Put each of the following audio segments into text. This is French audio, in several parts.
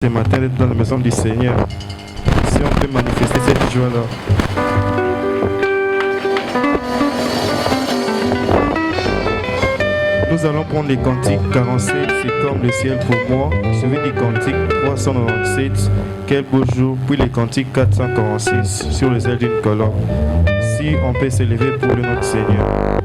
ce matin d'être dans la maison du Seigneur. Si on peut manifester cette joie-là. Nous allons prendre les cantiques 47, c'est comme le ciel pour moi, suivi des cantiques 397, quel beau jour, puis les cantiques 446 sur les ailes d'une colombe. Si on peut s'élever pour le nom du Seigneur.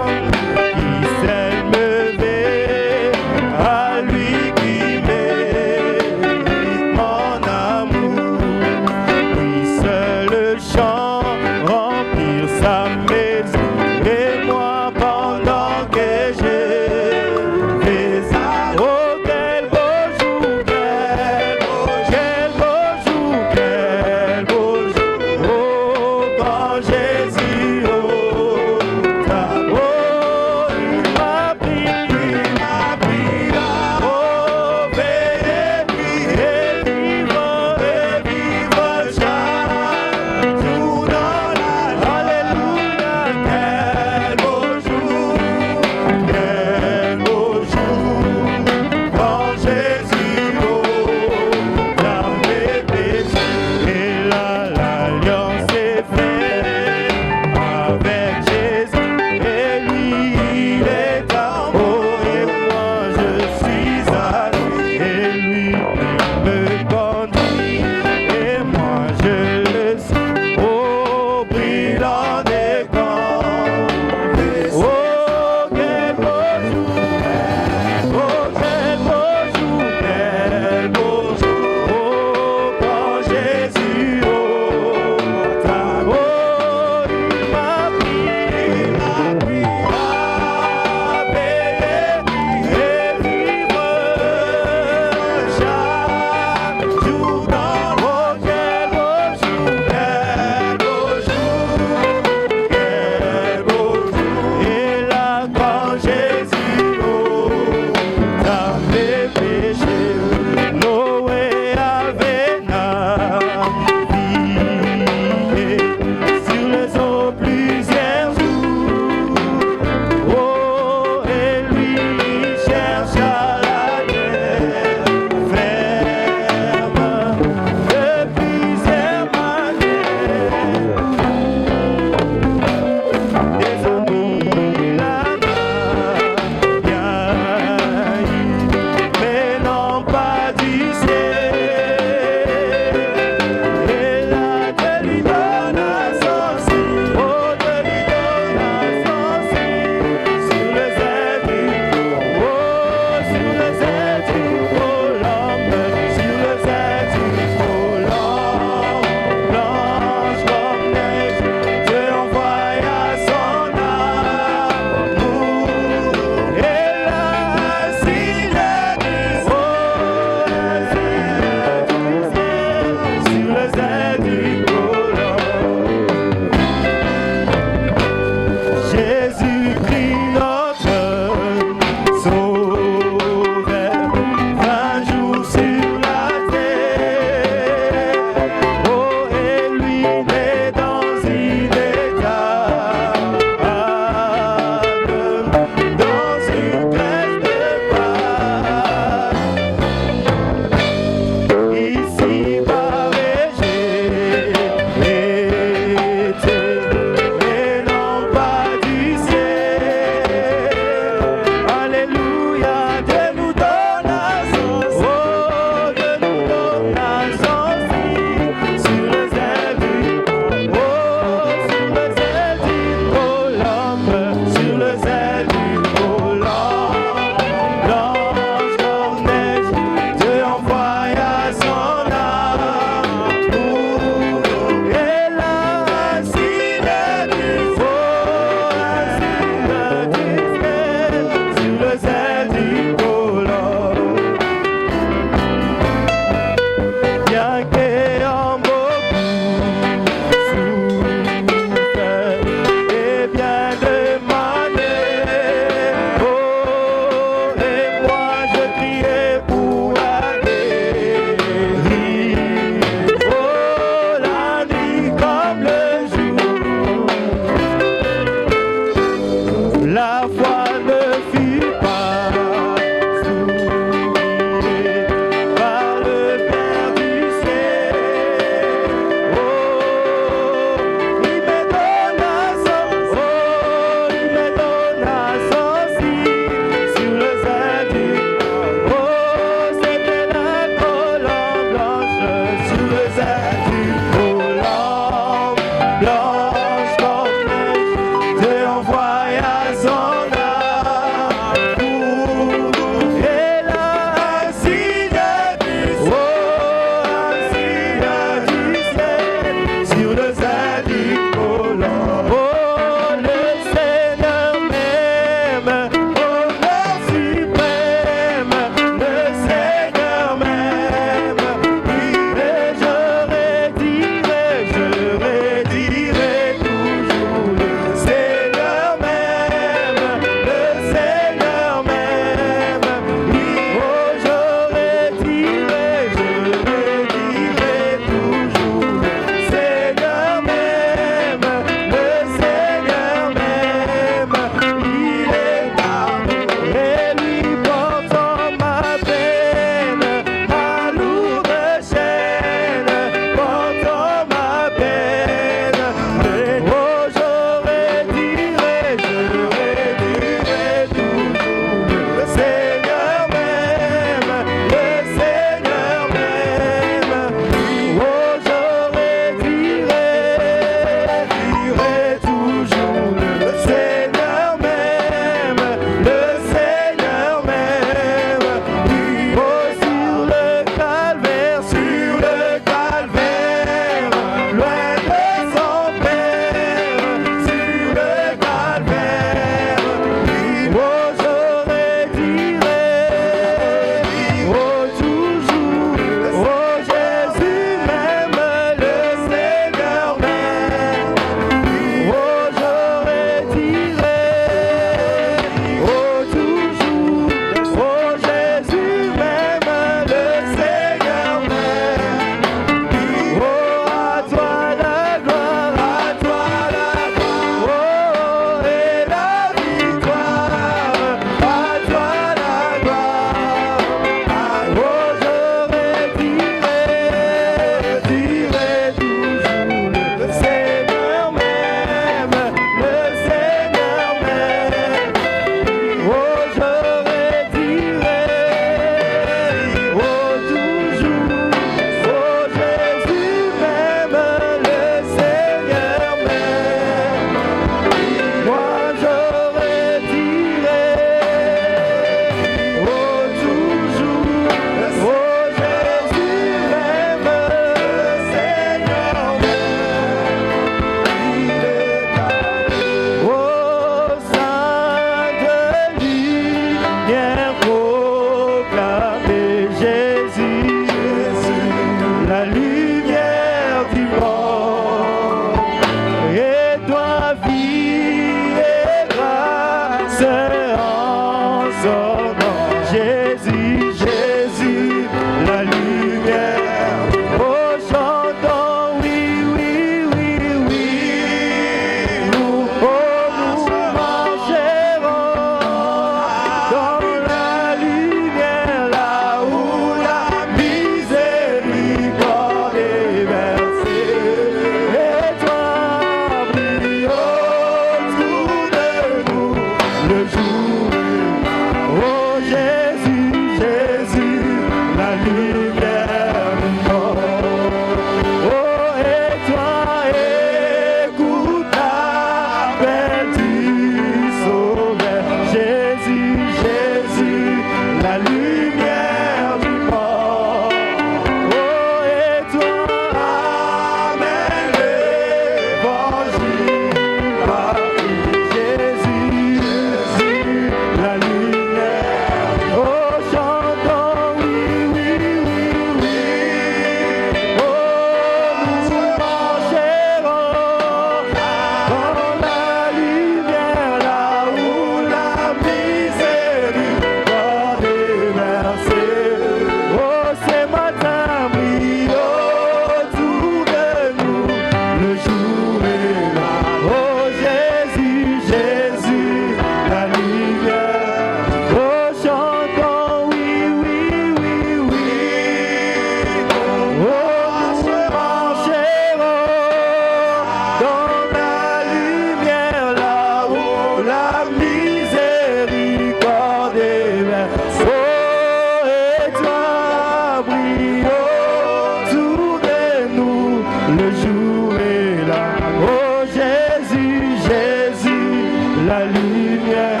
la lumière.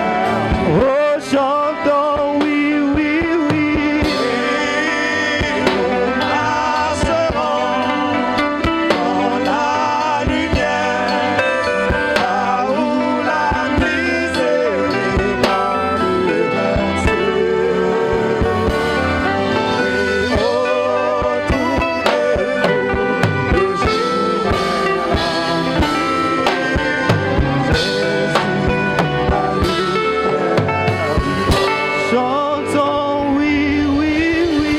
Oh, chantons, oui, oui, oui. Nous marcherons dans la lumière, là où la miséricorde verse. Chantons, oui, oui, oui.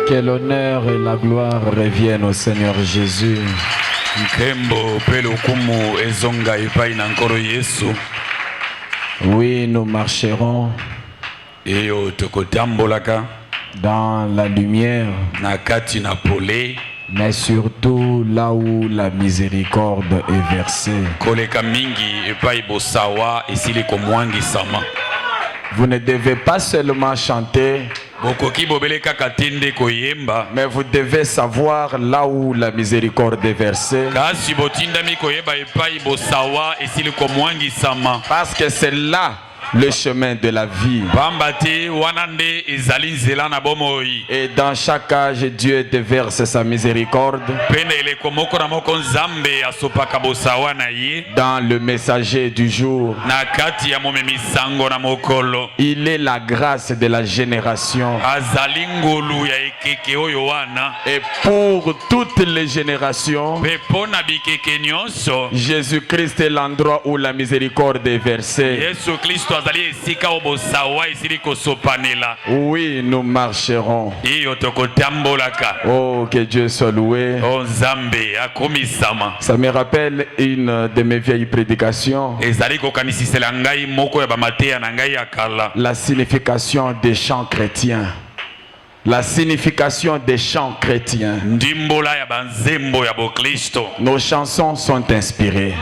Que l'honneur et la gloire reviennent au Seigneur Jésus. Oui, nous marcherons dans la lumière, mais surtout là où la miséricorde est versée. Vous ne devez pas seulement chanter, mais vous devez savoir là où la miséricorde est versée. Parce que c'est là le chemin de la vie. Et dans chaque âge, Dieu déverse sa miséricorde. Dans le messager du jour, il est la grâce de la génération. Et pour toutes les générations, Jésus-Christ est l'endroit où la miséricorde est versée. Oui, nous marcherons. Oh, que Dieu soit loué. Ça me rappelle une de mes vieilles prédications. La signification des chants chrétiens. La signification des chants chrétiens. Nos chansons sont inspirées.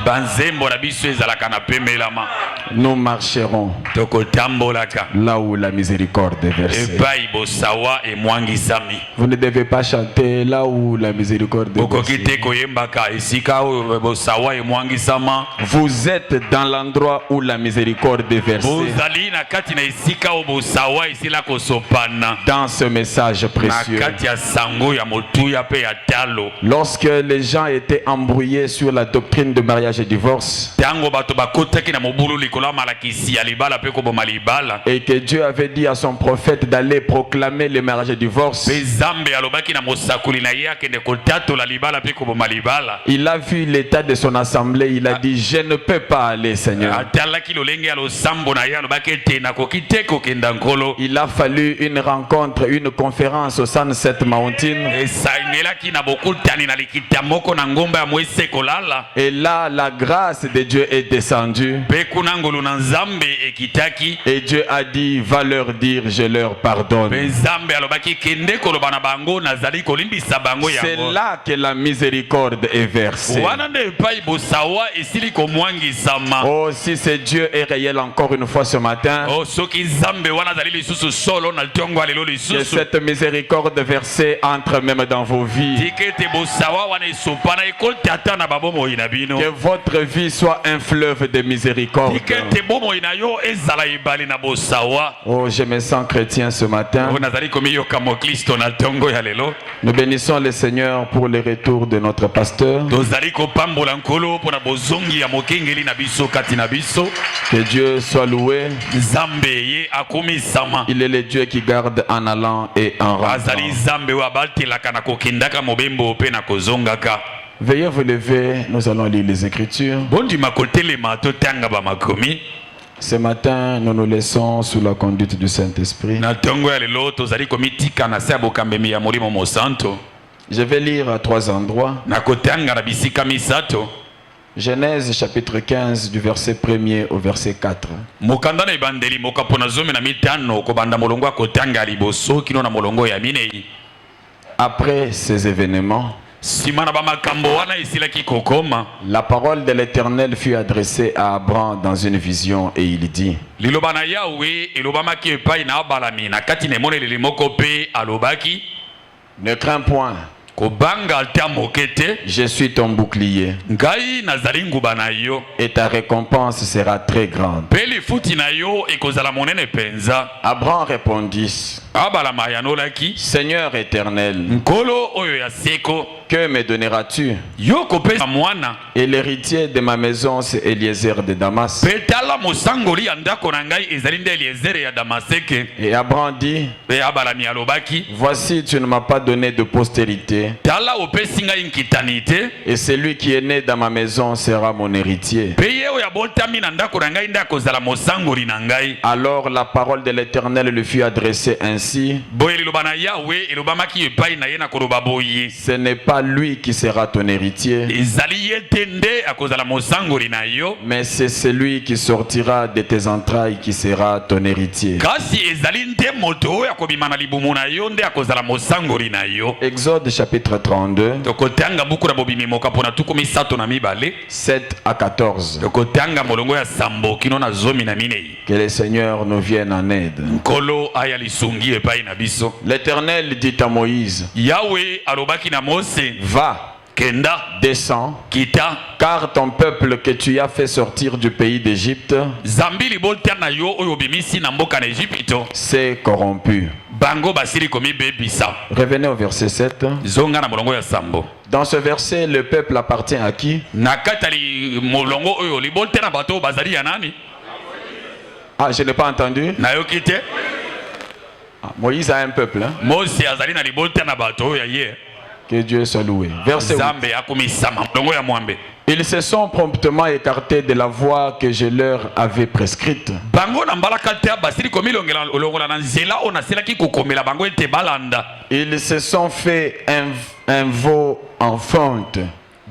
Nous marcherons là où la miséricorde est versée. Vous ne devez pas chanter là où la miséricorde est versée. Vous êtes dans l'endroit où la miséricorde est versée. Dans ce message précieux, lorsque les gens étaient embrouillés sur la doctrine de mariage et divorce, et que Dieu avait dit à son prophète d'aller proclamer le mariage et divorce, il a vu l'état de son assemblée, il a dit: je ne peux pas aller, Seigneur. Il a fallu une rencontre, une conférence au Sunset Mountain. Et là, la grâce de Dieu est descendue. Et Dieu a dit: va leur dire, je leur pardonne. C'est là que la miséricorde est versée. Oh, si ce Dieu est réel encore une fois ce matin, que cette miséricorde versée entre même dans vos vies. Que votre vie soit un fleuve de miséricorde. Oh, je me sens chrétien ce matin. Nous bénissons le Seigneur pour le retour de notre pasteur. Que Dieu soit loué. Il est le Dieu qui garde en allant et en rentrant. Veuillez vous lever, nous allons lire les Écritures. Ce matin, nous nous laissons sous la conduite du Saint-Esprit. Je vais lire à 3 endroits. nakotanga na bisika misato. Genèse chapitre 15 du verset 1er au verset 4. Mokanda na ebandeli mokapona zomi na mitano kobanda molongo akotanga liboso kino na molongo ya minei. Après ces événements, Simana ba makambo wana esilaki kokoma. la parole de l'Éternel fut adressée à Abraham dans une vision et il dit: Liloba na Yahweh elobamaki epai na abalami na kati na emoneleli moko pe alobaki. Ne crains point, Kobanga ta mokete. je suis ton bouclier, Ngai nazali nguba na yo. et ta récompense sera très grande. Pe lifuti na yo ekozala monene penza. Abraham répondit: Abalama yanolaki. Seigneur éternel, Nkolo oyo ya seko. que me donneras-tu? Yo kopesa mwana. Et l'héritier de ma maison, c'est Eliezer de Damas. Petala mosangoli ya ndako na ngai ezali nde Eliezer ya Damaseke. Et Abraham dit: Pe abalami alobaki. voici, tu ne m'as pas donné de postérité, Tala opesi ngai nkitani te. et celui qui est né dans ma maison sera mon héritier. Pe ye oyo abotami na ndako na ngai nde akozala mosangoli na ngai. Alors la parole de l'Éternel lui fut adressée ainsi: Boye liloba na Yahweh elobamaki epai na ye na koloba boye. ce n'est pas lui qui sera ton héritier, Ezali ye te nde akozala mosangoli na yo. mais c'est celui qui sortira de tes entrailles qui sera ton héritier. Kasi ezali nde moto oyo akobima na libumu na yo nde akozala mosangoli na yo. Exode chapitre 32, Tokotanga buku na bobimi mokapo na tuku misato na mibale. 7 à 14. Tokotanga molongo ya sambo kino na zomi na minei. Que le Seigneur nous vienne en aide. Nkolo aya lisungi epai na biso. L'Éternel dit à Moïse: Yahweh alobaki na Mose. va, Kenda, descends, kita, car ton peuple que tu as fait sortir du pays d'Égypte zambi libolta na yo oyo bimisi na mboka na Egypto. s'est corrompu. Bango basili komi bebisa. Revenez au verset 7. Zonga na molongo ya sambo. Dans ce verset, le peuple appartient à qui? Na katali molongo oyo libolta na bato bazali ya nani? Ah, je n'ai pas entendu. Na yo kite. Ah, Moïse a un peuple, hein? Mose azali na libolta na bato oyo ya ye. Que Dieu soit loué. Verset 8. Zambe akumisama molongo ya mwambe. Ils se sont promptement écartés de la voie que je leur avais prescrite. Bango na mbalaka te basili komi longola na nzela ona selaki kokomela bango ete balanda. Ils se sont fait un veau en fonte.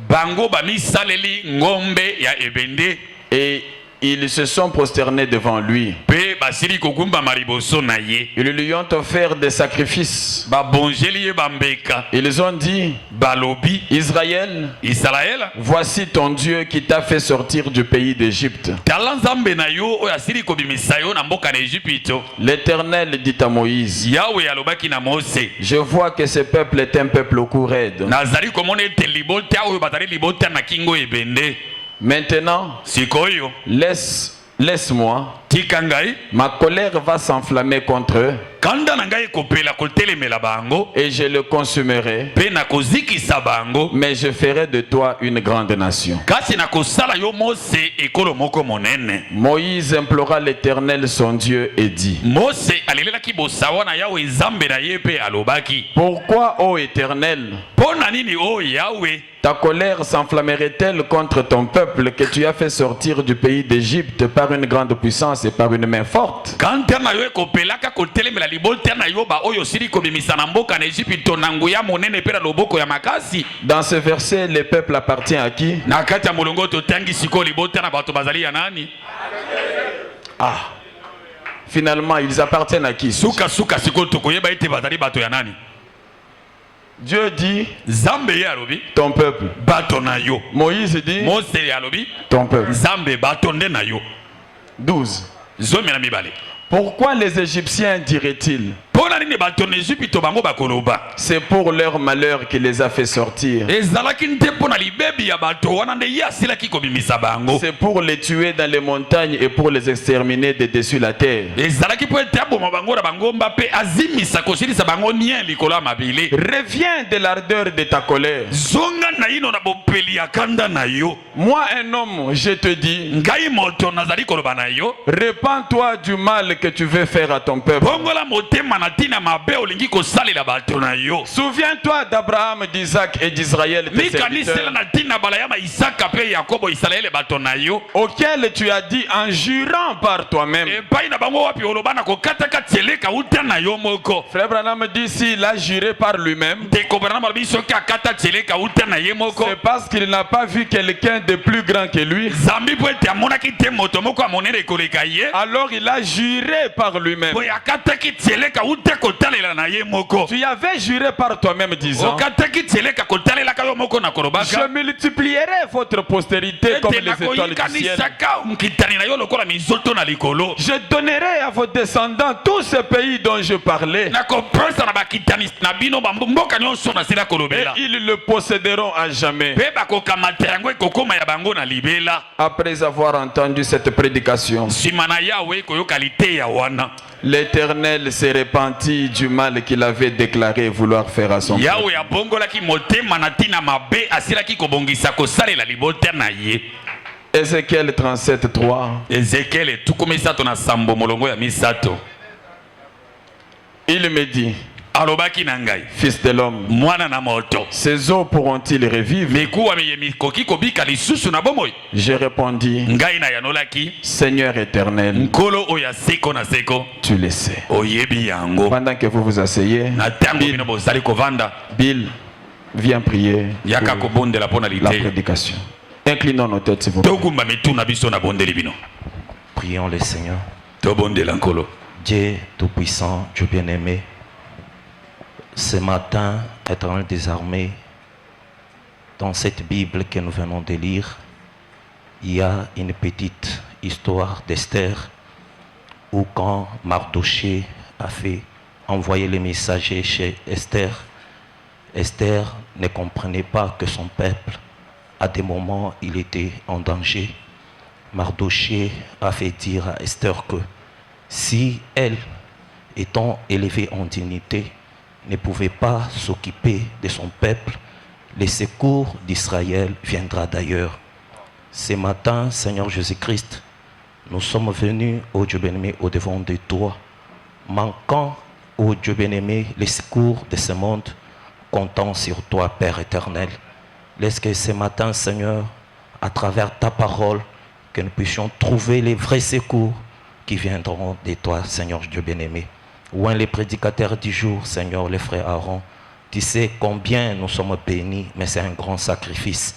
Bango bamisaleli ngombe ya ebende. Et ils se sont prosternés devant lui. Pe basili kokumba mariboso na ye. Ils lui ont offert des sacrifices. Ba bonjeli ye bambeka. Ils ont dit: Balobi. Israël, Israël. voici ton Dieu qui t'a fait sortir du pays d'Égypte. Tala nzambe na yo oyo asili kobimisa yo na mboka na Egypto. L'Éternel dit à Moïse: Yahweh alobaki na Mose. je vois que ce peuple est un peuple au cou raide. Nazali komona ete libota oyo bazali libota na kingo ebende. Maintenant, Sikoyo. laisse-moi. Tika ngai. Ma colère va s'enflammer contre eux Kanda na ngai kopela kotelemela bango. et je le consumerai. Pe na kozikisa bango. Mais je ferai de toi une grande nation. Kasi na kosala yo Mose ekolo moko monene. Moïse implora l'Éternel son Dieu et dit: Mose alelelaki bosawa na Yahweh nzambe na ye pe alobaki. pourquoi, ô Éternel, Pona nini o Yahweh? ta colère s'enflammerait-elle contre ton peuple que tu as fait sortir du pays d'Égypte par une grande puissance et par une main forte? Kanta na yo ekopelaka kotelemela libolta na yo ba oyo sili kobimisa na mboka na Egypto na nguya monene pe na loboko ya makasi. Dans ce verset, le peuple appartient à qui? Na kati ya molongo totangi siko libolta na bato bazali ya nani? Ah, finalement, ils appartiennent à qui? Suka suka siko tokoyeba ete bazali bato ya nani? Dieu dit: Zambe ye alobi ton peuple. bato na yo. Moïse dit: Mose ye alobi ton peuple. Zambe bato nde na yo. 12. Zomi na mibale. Pourquoi les Égyptiens diraient-ils: Pona nini bato na Egypto bango bakoloba? c'est pour leur malheur qu'il les a fait sortir. Ezalaki nte pona libebi ya bato wana nde ye asilaki kobimisa bango. C'est pour les tuer dans les montagnes et pour les exterminer de dessus la terre. Ezalaki po ete aboma bango na bangomba pe azimisa kosilisa bango nien likolo ya mabele. Reviens de l'ardeur de ta colère. Zonga na ino na bopeli ya kanda na yo. Moi, un homme, je te dis: Ngai moto nazali koloba na yo. répands-toi du mal que tu veux faire à ton peuple. Bongola motema na matina mabe olingi kosalela bato na yo. Souviens-toi d'Abraham, d'Isaac et d'Israël, tes serviteurs, na tina balayama Isaka pe Yakobo Israël bato na yo. auxquels tu as dit en jurant par toi-même. E pai na bango wapi olobana ko kataka tseleka uta na yo moko. Frère Branham dit s'il a juré par lui-même, Te ko Branham biso ka kata tseleka uta na ye moko. c'est parce qu'il n'a pas vu quelqu'un de plus grand que lui. Zambi po te amona ki te moto moko amonere koleka ye. Alors il a juré par lui-même. Po yakata ki tseleka uta kotalela na ye moko. Tu avais juré par toi-même disant, Okata ki tseleka kotalela ka yo moko na korobaka. je multiplierai votre postérité comme les étoiles du ciel. Je donnerai à vos descendants tous ces pays dont je parlais. Et ils le posséderont à jamais. Après avoir entendu cette prédication, l'Éternel s'est repenti du mal qu'il avait déclaré vouloir faire à son peuple. Ézéchiel 37:3. Il me dit, fils de l'homme, ces eaux pourront-ils revivre? J'ai répondu, Seigneur éternel, tu le sais. Pendant que vous vous asseyez, Bill, viens prier pour la prédication. Inclinons nos têtes, s'il vous plaît. Prions le Seigneur. Dieu Tout-Puissant, Dieu bien-aimé, ce matin, éternel des armées, dans cette Bible que nous venons de lire, il y a une petite histoire d'Esther où quand Mardoché a fait envoyer les messagers chez Esther, Esther ne comprenait pas que son peuple, à des moments, il était en danger. Mardoché a fait dire à Esther que si elle, étant élevée en dignité, ne pouvait pas s'occuper de son peuple, le secours d'Israël viendra d'ailleurs. Ce matin, Seigneur Jésus-Christ, nous sommes venus, ô Dieu bien-aimé, au-devant de toi, manquant, ô Dieu bien-aimé, les secours de ce monde, comptant sur toi, Père éternel. Laisse que ce matin, Seigneur, à travers ta parole, que nous puissions trouver les vrais secours qui viendront de toi, Seigneur Dieu bien-aimé. Ouin les prédicateurs du jour, Seigneur, les frères Aaron, tu sais combien nous sommes bénis, mais c'est un grand sacrifice.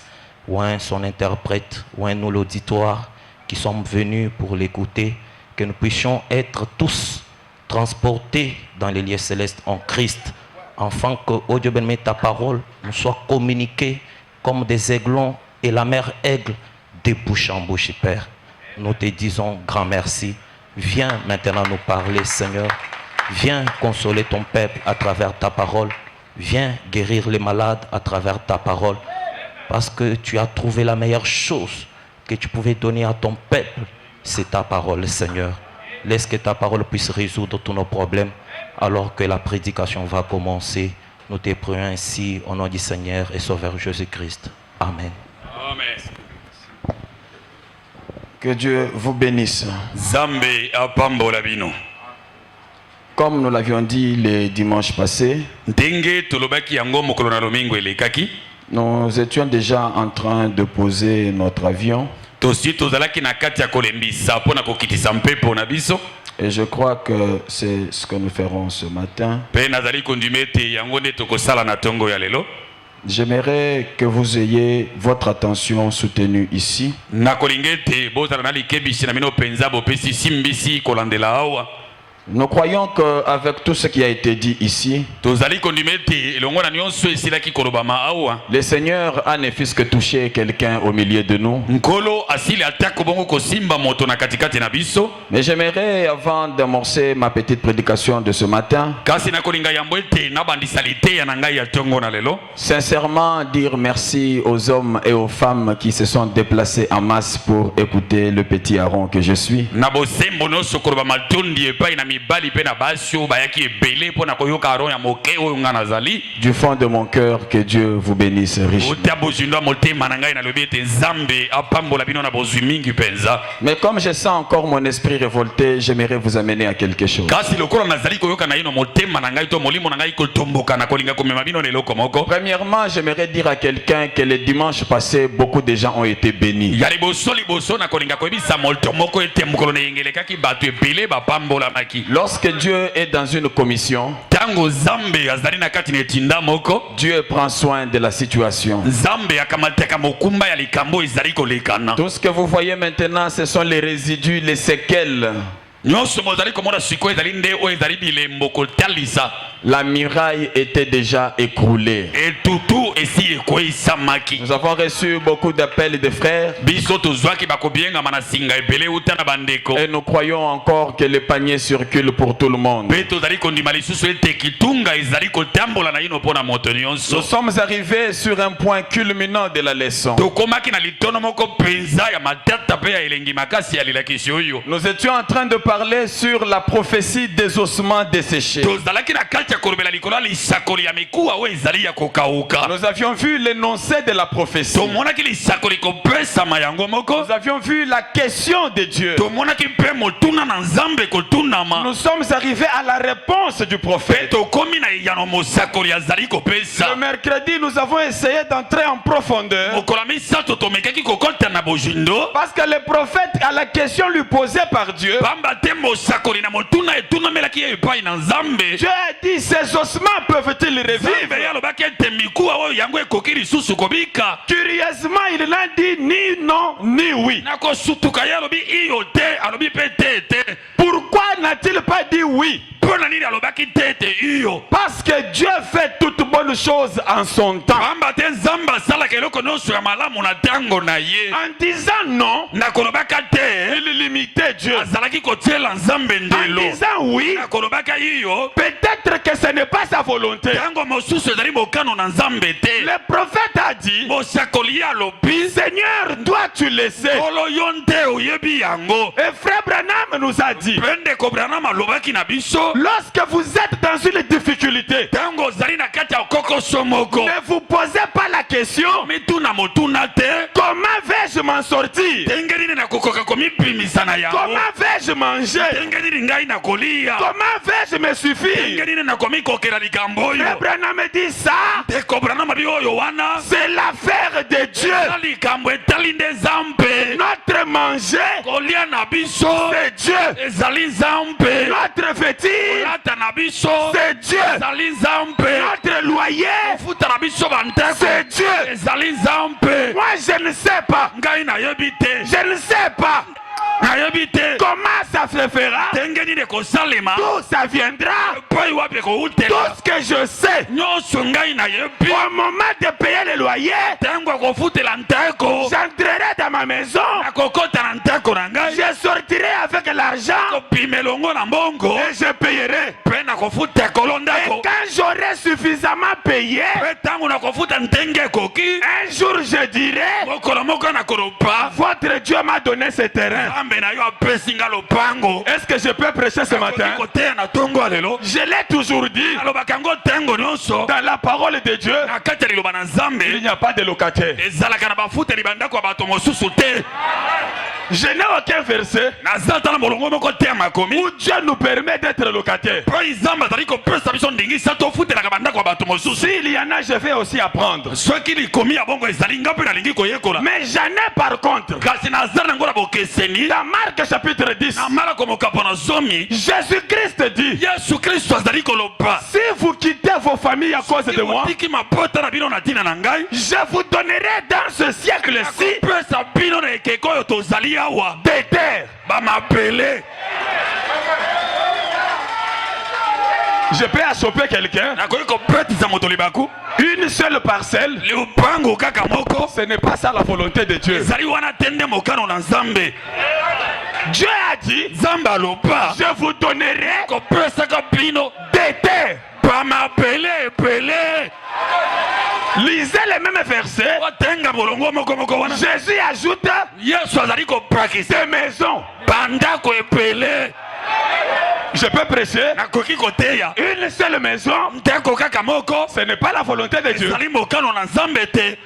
Ouin son interprète, ouin nous l'auditoire qui sommes venus pour l'écouter, que nous puissions être tous transportés dans les lieux célestes en Christ, afin que, ô Dieu bien-aimé, ta parole nous soit communiquée comme des aiglons et la mère aigle de bouche en bouche, Père. Nous te disons grand merci. Viens maintenant nous parler, Seigneur. Viens consoler ton peuple à travers ta parole. Viens guérir les malades à travers ta parole. Parce que tu as trouvé la meilleure chose que tu pouvais donner à ton peuple. C'est ta parole, Seigneur. Laisse que ta parole puisse résoudre tous nos problèmes alors que la prédication va commencer. Nous te prions ainsi au nom du Seigneur et Sauveur Jésus-Christ. Amen. Amen. Que Dieu vous bénisse. Zambe apambola bino. Comme nous l'avions dit le dimanche passé, Ndenge tolobaki yango mokolo na lomingo elekaki. nous étions déjà en train de poser notre avion. Tosi tozalaki na kati ya kolembisa pona kokitisa mpepo na biso. Et je crois que c'est ce que nous ferons ce matin. Pe nazali kondimete yango nde tokosala na tongo ya lelo. J'aimerais que vous ayez votre attention soutenue ici. Na kolingete bozala na likebishi na mino penza bopesi simbisi kolandela awa. Nous croyons qu'avec tout ce qui a été dit ici, le Seigneur a ne fût que touché quelqu'un au milieu de nous. Mais j'aimerais, avant d'amorcer ma petite prédication de ce matin, sincèrement dire merci aux hommes et aux femmes qui se sont déplacés en masse pour écouter le petit Aaron que je suis. mibali pe na basi oyo bayaki ebele mpo na koyoka aron ya moke oyo nga nazali. Du fond de mon cœur, que Dieu vous bénisse richement. Otia bozindo ya motema na ngai nalobi ete Nzambe apambola bino na bozwi mingi penza. Mais comme je sens encore mon esprit révolté, j'aimerais vous amener à quelque chose. Kasi lokola nazali koyoka na ino motema na ngai to molimo na ngai kotomboka na kolinga komema bino na eloko moko. Premièrement, j'aimerais dire à quelqu'un que le dimanche passé, beaucoup de gens ont été bénis. Ya liboso na kolinga koyebisa moto moko ete mokolo na yengelekaki bato ebele bapambolamaki. Lorsque Dieu est dans une commission, tango Nzambe azali na kati na etinda moko, Dieu prend soin de la situation. Nzambe akamateka mokumba ya likambo ezali kolekana. Tout ce que vous voyez maintenant, ce sont les résidus, les séquelles. Nyonso bozali komona siko ezali nde oyo ezali bilembo kotalisa. La muraille était déjà écroulée. Et tutu esi ekoisamaki. Nous avons reçu beaucoup d'appels de frères. Biso tozwaki bakobienga mana singa ebele uta na bandeko. Et nous croyons encore que le panier circule pour tout le monde. Pe tozali kondima lisusu ete kitunga ezali kotambola na ino pona moto nyonso. Nous sommes arrivés sur un point culminant de la leçon. Tokomaki na litono moko penza ya matata pe ya elengi makasi ya lilakisi oyo. Nous étions en train de parler sur la prophétie des ossements desséchés. Tozalaki na kati ya korobela likolo lisakoli ya mikuwa oyo ezali ya kokauka. Nous avions vu l'énoncé de la prophétie. Tomonaki lisakoli kopesama yango moko. Nous avions vu la question de Dieu. Tomonaki pe motuna na Nzambe kotunama. Nous sommes arrivés à la réponse du prophète. Tokomi na yano mosakoli azali kopesa. Le mercredi, nous avons essayé d'entrer en profondeur. Mokola misato tomekaki kokota na bojindo. Parce que le prophète, à la question lui posée par Dieu, Bamba te mosakoli na motuna etuna melaki epai na Nzambe. Dieu a dit, ces ossements peuvent-ils revivre? Curieusement, il n'a dit ni non ni oui. Pourquoi n'a-t-il pas dit oui? Parce que Dieu fait toutes bonnes choses en son temps. En disant non, il limitait Dieu. En disant oui, peut-être que ce n'est pas sa volonté. Le prophète a dit, Seigneur, dois-tu laisser? Et frère Branham nous a dit, lorsque vous êtes dans une difficulté, ne vous posez pas la question, comment vais-je m'en sortir? Comment vais-je manger? Comment vais-je me suffire? Frère Branham dit ça, c'est l'affaire de Dieu. Notre manger, c'est Dieu. Notre vêtir, c'est Dieu. Notre loyer, c'est Dieu. Moi je ne sais pas. Je ne sais pas. Comment ça se fera? D'où ça viendra? Tout ce que je sais, au moment de payer le loyer, j'entrerai dans ma maison, je sortirai avec l'argent et je payerai. Et quand j'aurai suffisamment payé, un jour je dirai, votre Dieu m'a donné ce terrain. Est-ce que je peux prêcher ce matin? Je l'ai toujours dit, dans la parole de Dieu, il n'y a pas de locataire. Je n'ai aucun verset où Dieu nous permet d'être locataire. S'il y en a, je vais aussi apprendre. Mais j'en ai par contre. Dans Marc chapitre 10, Jésus-Christ dit, si vous quittez vos familles à cause de moi, je vous donnerai dans ce siècle-ci des terres. Je peux achoper quelqu'un. Une seule parcelle. Ce n'est pas ça la volonté de Dieu. Dieu a dit, je vous donnerai des terres. Lisez les mêmes versets. Jésus ajoute des maisons. Je peux prêcher nakoki koteya une seule maison. ndeko kaka moko Ce n'est pas la volonté de Dieu. ezali mokano na nzambe te.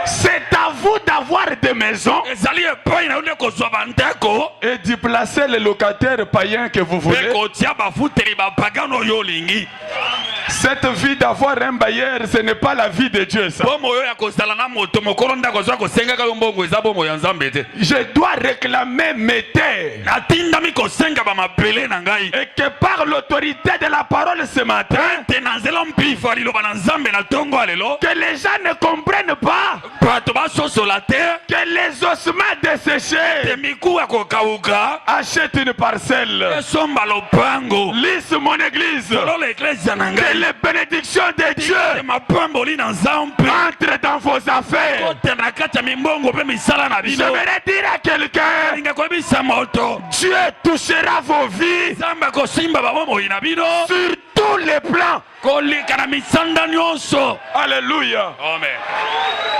C'est à vous d'avoir des maisons ezali epai na yo nde kozwa bandeko et d'y placer les locataires païens que vous voulez. mpe kotia bafuteli bapagano oyo olingi. Cette vie d'avoir un bailleur, ce n'est pas la vie de Dieu. Ça. bomo oyo ya kozala na moto mokolo nde akozwa kosengaka yo mbongo eza bomo ya nzambe te. Je dois réclamer mes terres. natindami kosenga bamabele na ngai Et que par l'autorité de la parole ce matin, te na nzela mpifa ya liloba na nzambe na ntongo ya lelo que les gens ne comprennent pas bato basosola te que les ossements te desséchés miku ya kokauka achètent une parcelle. esomba lopango Lise mon église. lolo eklesia na Que ngai les bénédictions de te Dieu mapamboli na nzambe entrent dans vos affaires. kote na kati ya mimbongo mpe misala na bino. J'aimerais dire à quelqu'un, linga koyebisa moto Dieu touchera vos vies nzambe akosimba bamomoi na bino sur tous les plans. koleka na misanda nyonso. Alléluia. Amen.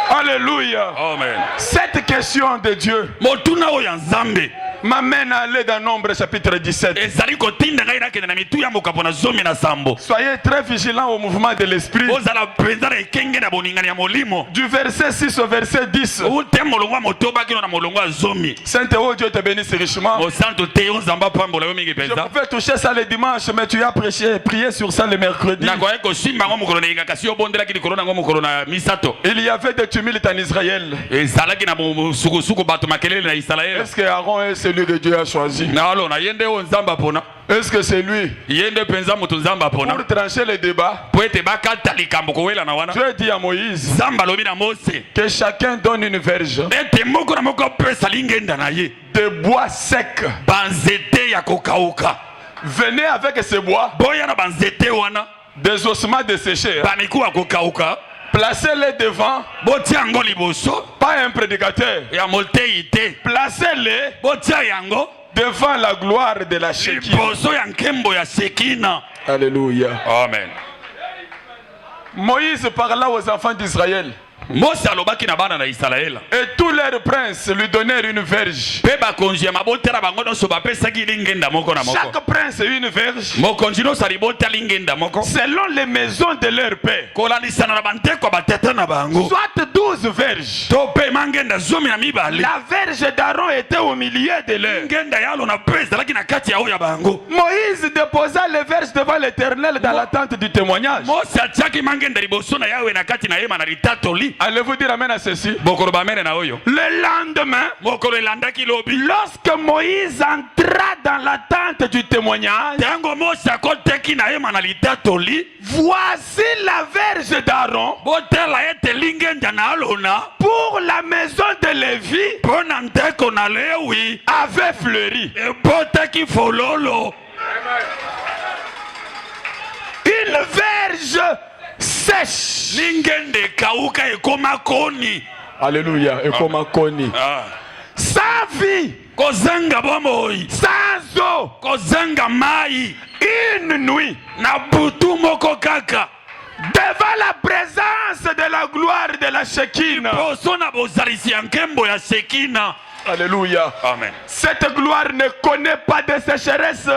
Alléluia. Amen. Cette question de Dieu motuna oyo ya nzambe m'amène à aller dans Nombre chapitre 17. ezali kotinda ngai nakende na mitu ya mokapo na zomi na sambo. Soyez très vigilants au mouvement de l'esprit. ozala mpenza na ekenge na boningani ya molimo Du verset 6 au verset 10. ute molongo ya motoba kino na molongo ya zomi. Saint-Théo, Dieu te bénisse richement. mosantu te yo nzambe apambola yo mingi Je mpenza. pouvais toucher ça le dimanche, mais tu as prêché, prié sur ça le mercredi. nakoki kosimba yango mokolo na yenga kasi obondelaki likolo nango mokolo na misato. Il y avait des tumultes en Israël. ezalaki na mosukusuku bato makelele na israele. Est-ce que Aaron est celui que Dieu a choisi? nalona ye nde oyo nzambe apona. Est-ce que c'est lui? ye nde mpenza moto nzambe apona Pour trancher le débat, po ete bakata likambo kowela na wana. Dieu dit à Moïse nzambe alobi na mose que chacun donne une verge ete moko na moko apesa lingenda na ye de bois sec. banzete ya kokauka. Venez avec ce bois, boya na banzete wana des ossements desséchés. bamiku ya kokauka Placez-les devant, botia yango liboso pas un prédicateur. ya motei te. Placez-les botia yango devant la gloire de la Shekinah. liboso ya nkembo ya sekina. Alléluia. amen. Moïse parla aux enfants d'Israël. mose alobaki na bana na isalaela Et tous leurs princes lui donnèrent une verge. mpe bakonzi ya mabota na bango nyonso bapesaki lingenda moko na moko. Chaque prince une verge mokonzi nyonso alibota lingenda moko selon les maisons de leur père. kolandisana na banteko ya batata na bango. Soit 12 verges. to mpe mangenda zomi na mibale. La verge d'Aaron était au milieu de leur. ngenda ya alo na mpe ezalaki na kati ya oyo ya bango. Moïse déposa les verges devant l'Éternel dans la tente du témoignage. mose atiaki mangenda liboso na yawe na kati na yema na litatoli. Allez-vous dire amen à ceci? bokoloba mene na oyo. Le lendemain, mokolo elandaki lobi lorsque Moïse entra dans la tente du témoignage, ntango mose akoteki na yema na litatoli. voici la verge d'Aaron botala ete lingenda na alona pour la maison de Lévi mpo na ndeko na lewi avait fleuri. ebotaki fololo. Une verge sèche. lingenda ekauka ekoma koni. Alléluia. Et comme on connaît. Sans vie, kozanga bomoi sans eau, kozanga mai une nuit, na butu moko kaka devant la présence de la gloire de la Shekinah. poso na bozalisi ya nkembo ya sekina. Alléluia. amen. Cette gloire ne connaît pas de sécheresse.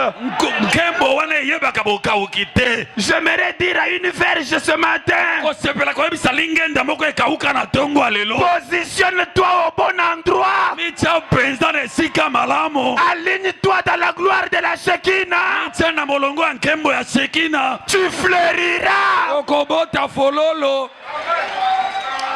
nkembo wana eyebaka bokauki te. J'aimerais dire à une verge ce matin, kosepela koyebisa lingenda moko ekauka na ntongo ya lelo. positionne-toi au bon endroit. mitya mpenza na esika malamu. Aligne-toi dans la gloire de la Shekinah. mitya na molongo ya nkembo ya sekina. Tu fleuriras. okobota fololo.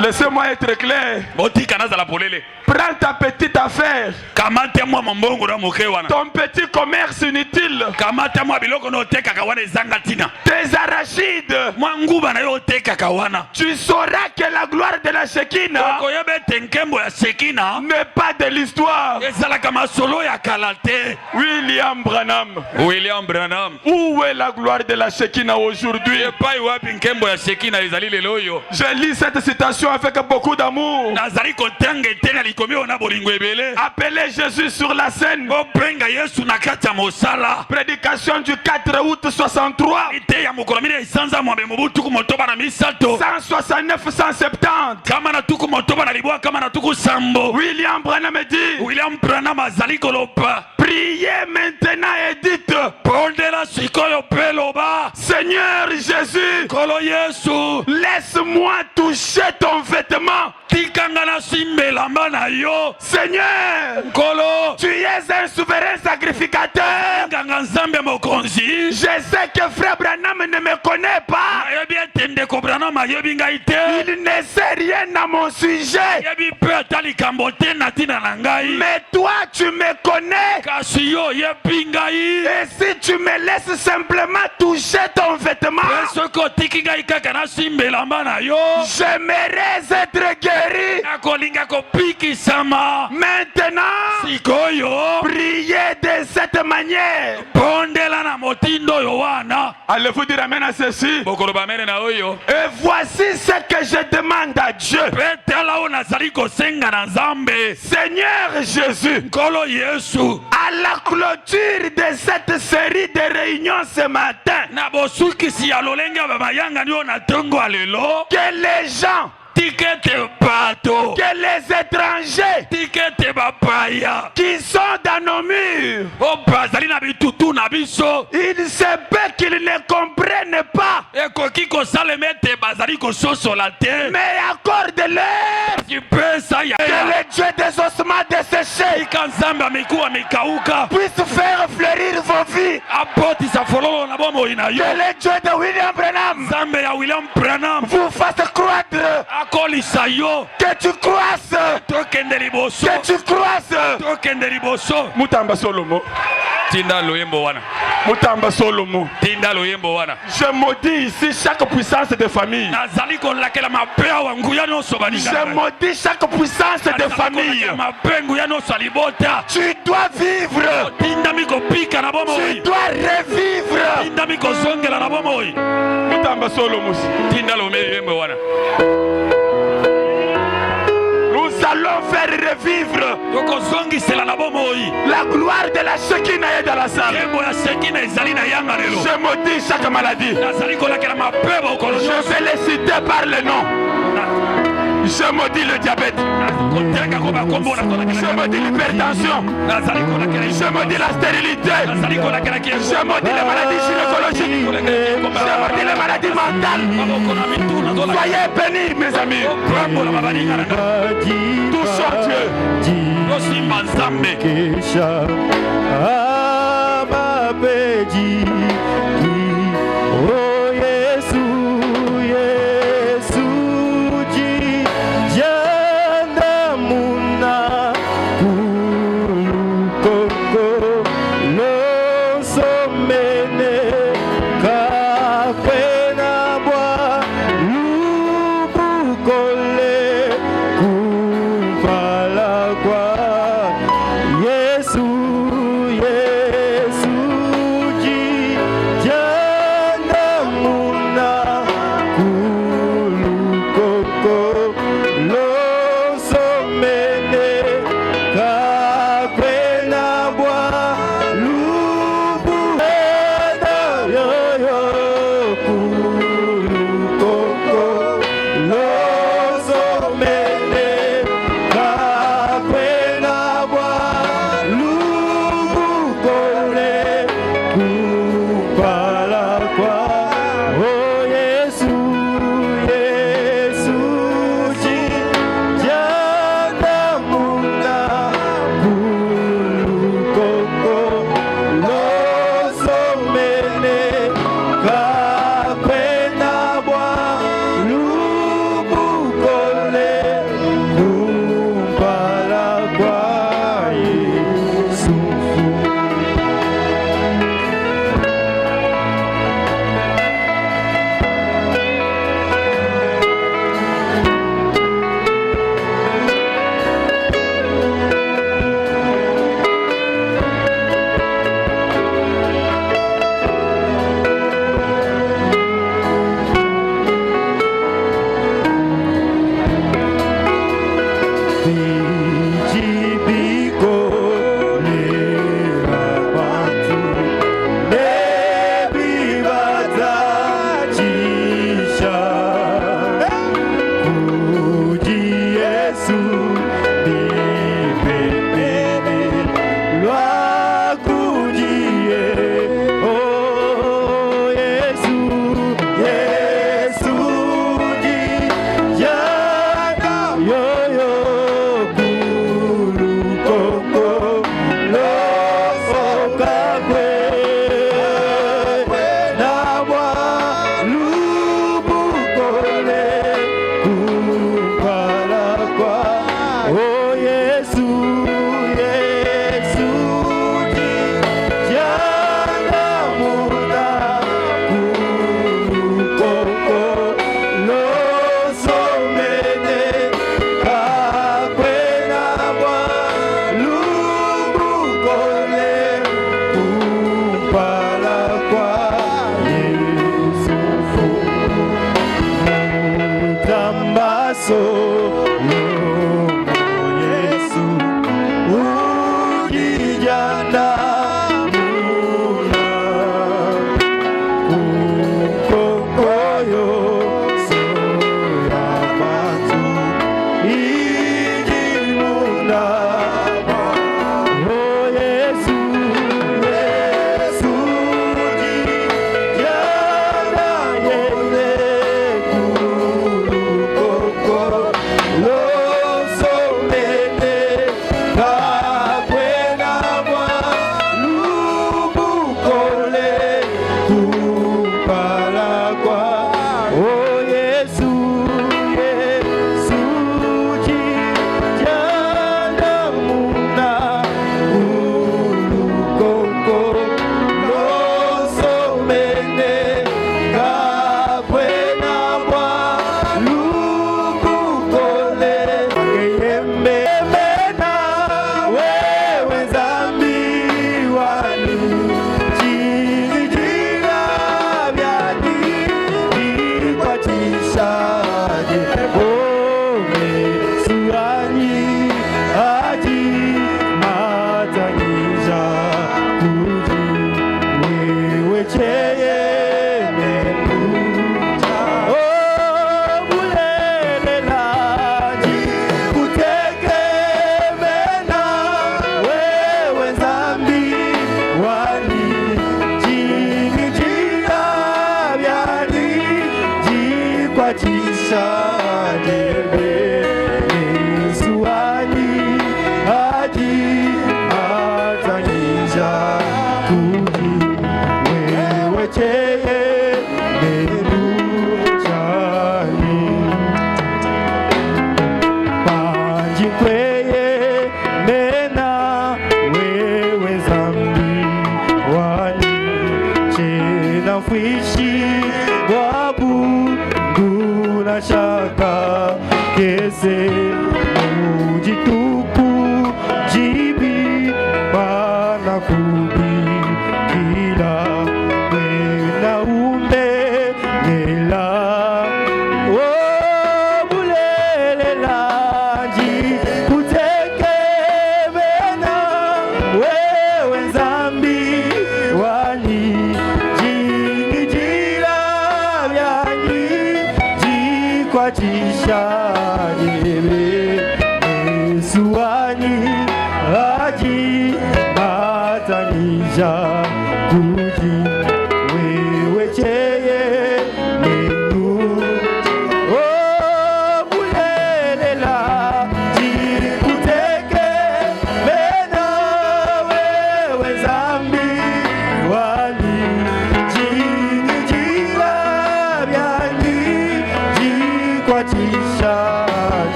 Laissez-moi être clair. botika nazala polele. Prends ta petite affaire, kamata mwa mombongo na moke wana. ton petit commerce inutile, kamata mwa biloko na otekaka wana ezanga ntina. tes arachides. mwa nguba na yo otekaka wana. Tu sauras que la gloire de la Shekinah okoyeba ete nkembo ya sekina n'est pas de l'histoire. ezalaka masolo ya kala te. William Branham, william branham. où est la gloire de la Shekinah aujourd'hui? epai wapi nkembo ya sekina ezali lelo oyo. Je lis cette citation affection, avec beaucoup d'amour. nazali kotanga eteni likomi ona bolingo ebele. Appelez Jésus sur la scène. Obenga Yesu na kati ya mosala. Prédication du 4 août 63. ite ya mokolo mine esanza mwambe mobu tuku motoba na misato 169 170. kama na tuku motoba na libwa kama na tuku sambo. William Branham dit, William Branham azali koloba, priez maintenant et dites, pondela sikoyo peloba, Seigneur Jésus, kolo Yesu, laisse-moi toucher ton vêtement. tikanga na simbe lamba na yo. Seigneur, Kolo, tu es un souverain sacrificateur. nganga nzambe mokonzi. Je sais que frère Branham ne me connaît pas. Ayebi etende ko Branham ayebi ngai te. Il ne sait rien à mon sujet. Ayebi pe atali kambo te na tina na ngai. Mais toi, tu me connais. Kasi yo yebi ngai. Et si tu me laisses simplement toucher ton vêtement, Soko tiki ngai kaka na simbe lamba na yo. j'aimerais être guéri. Nakolinga kopikisama. Maintenant, Sikoyo, priez de cette manière. pondela na motindo yo wana. Allez-vous dire amen à ceci? Bokolo bamene na oyo. Et voici ce que je demande à Dieu. Petela ona zali kosenga na nzambe. Seigneur Jésus, Kolo Yesu. à la clôture de cette série de réunions ce matin, Na bosukisi ya lolenga bamayanga ni ona tongo alelo. que les gens, Tikete bato. que les étrangers Tikete bapaya. qui sont dans nos murs, O bazali na bitutu na biso. il se peut qu'ils ne comprennent pas, Ekoki kosalema ete bazali kososola te. mais accorde-leur Kipesa ya que le Dieu des ossements desséchés ika nzambe amekuwa amekauka. puisse faire fleurir vos vies. Apotisa fololo na bomoi na yo. Que le Dieu de William Branham Nzambe ya William Branham vous fasse croître, akolisa yo. que tu croisses, Tokende liboso. que tu croisses. Tokende liboso. Mutamba Solomo, Tinda loyembo wana. Mutamba Solomo. Tinda loyembo wana. Je maudis ici chaque puissance de famille. Nazali kolakela mapea wa nguya nyonso baninga. Je maudis chaque puissance de famille. Mapengu nguya nyonso alibota. Tu dois vivre. Tinda miko pika na Tu bomoi. dois revivre. Tinda miko zongela na bomoi. Mutamba Solomo. Tinda loyembo wana. Nous allons faire revivre Toko zongisela na bomoi. la gloire de la Shekinah est dans la salle. Yembo ya sekina ezali na yanga lelo. Je maudis chaque maladie. Nazali kolakela mapeba okolo Je nyonso. vais les citer par le nom. Je maudis le diabète. Kotenga koba kombo na kolakela. Je maudis l'hypertension. Nazali kolakela. Je maudis la stérilité. Nazali kolakela Je kiengo. maudis les maladies gynécologiques. Je maudis les maladies mentales. Soyez bénis, mes amis. Touchons Dieu. Tosimba nzambe. Kesha ababeji oh Yesu Yesu ji janda muna kulukoko lo somene kakwena bwa lubukole kumpala kwa Yesu, Yesu, Oh,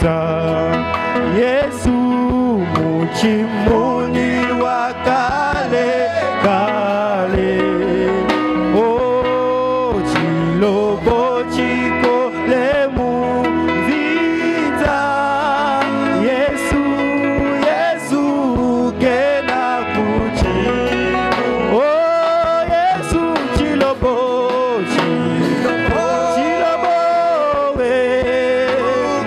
vita. Yesu muchimuni wa kale kale. Oh, chilobo chiko lemu vita. Yesu kena kuchi. Oh, Yesu chilobo we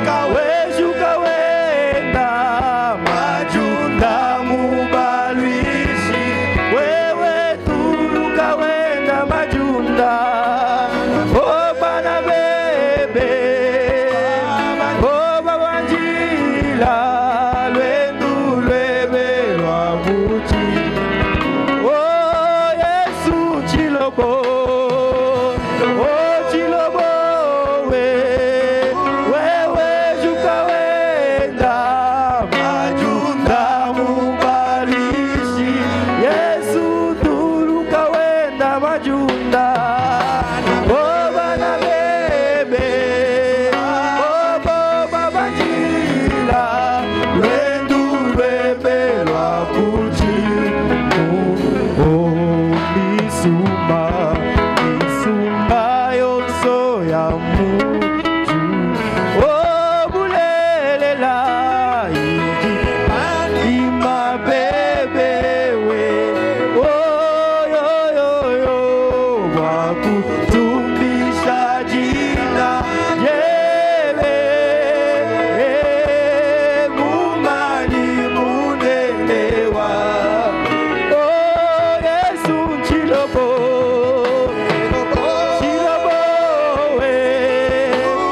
kawe shuka wenda majunda mubalwishi wewe turuka wenda majunda. Oh bana bebe, oh babanjila lwendu lwebe lwabuchi. Oh Yesu chilobo, oh chilobo wewe shuka wenda majunda mubalishi. Yesu turuka wenda majunda. Oh bana bebe, oh babanjila lwendu lwebe lwabuchi. Oh misumba yonso ya muju. Oh bulelela ima bebe we. Oh yo yo yo wakutumbisha jina jebe. Mumani munelewa. Oh Yesu chilobo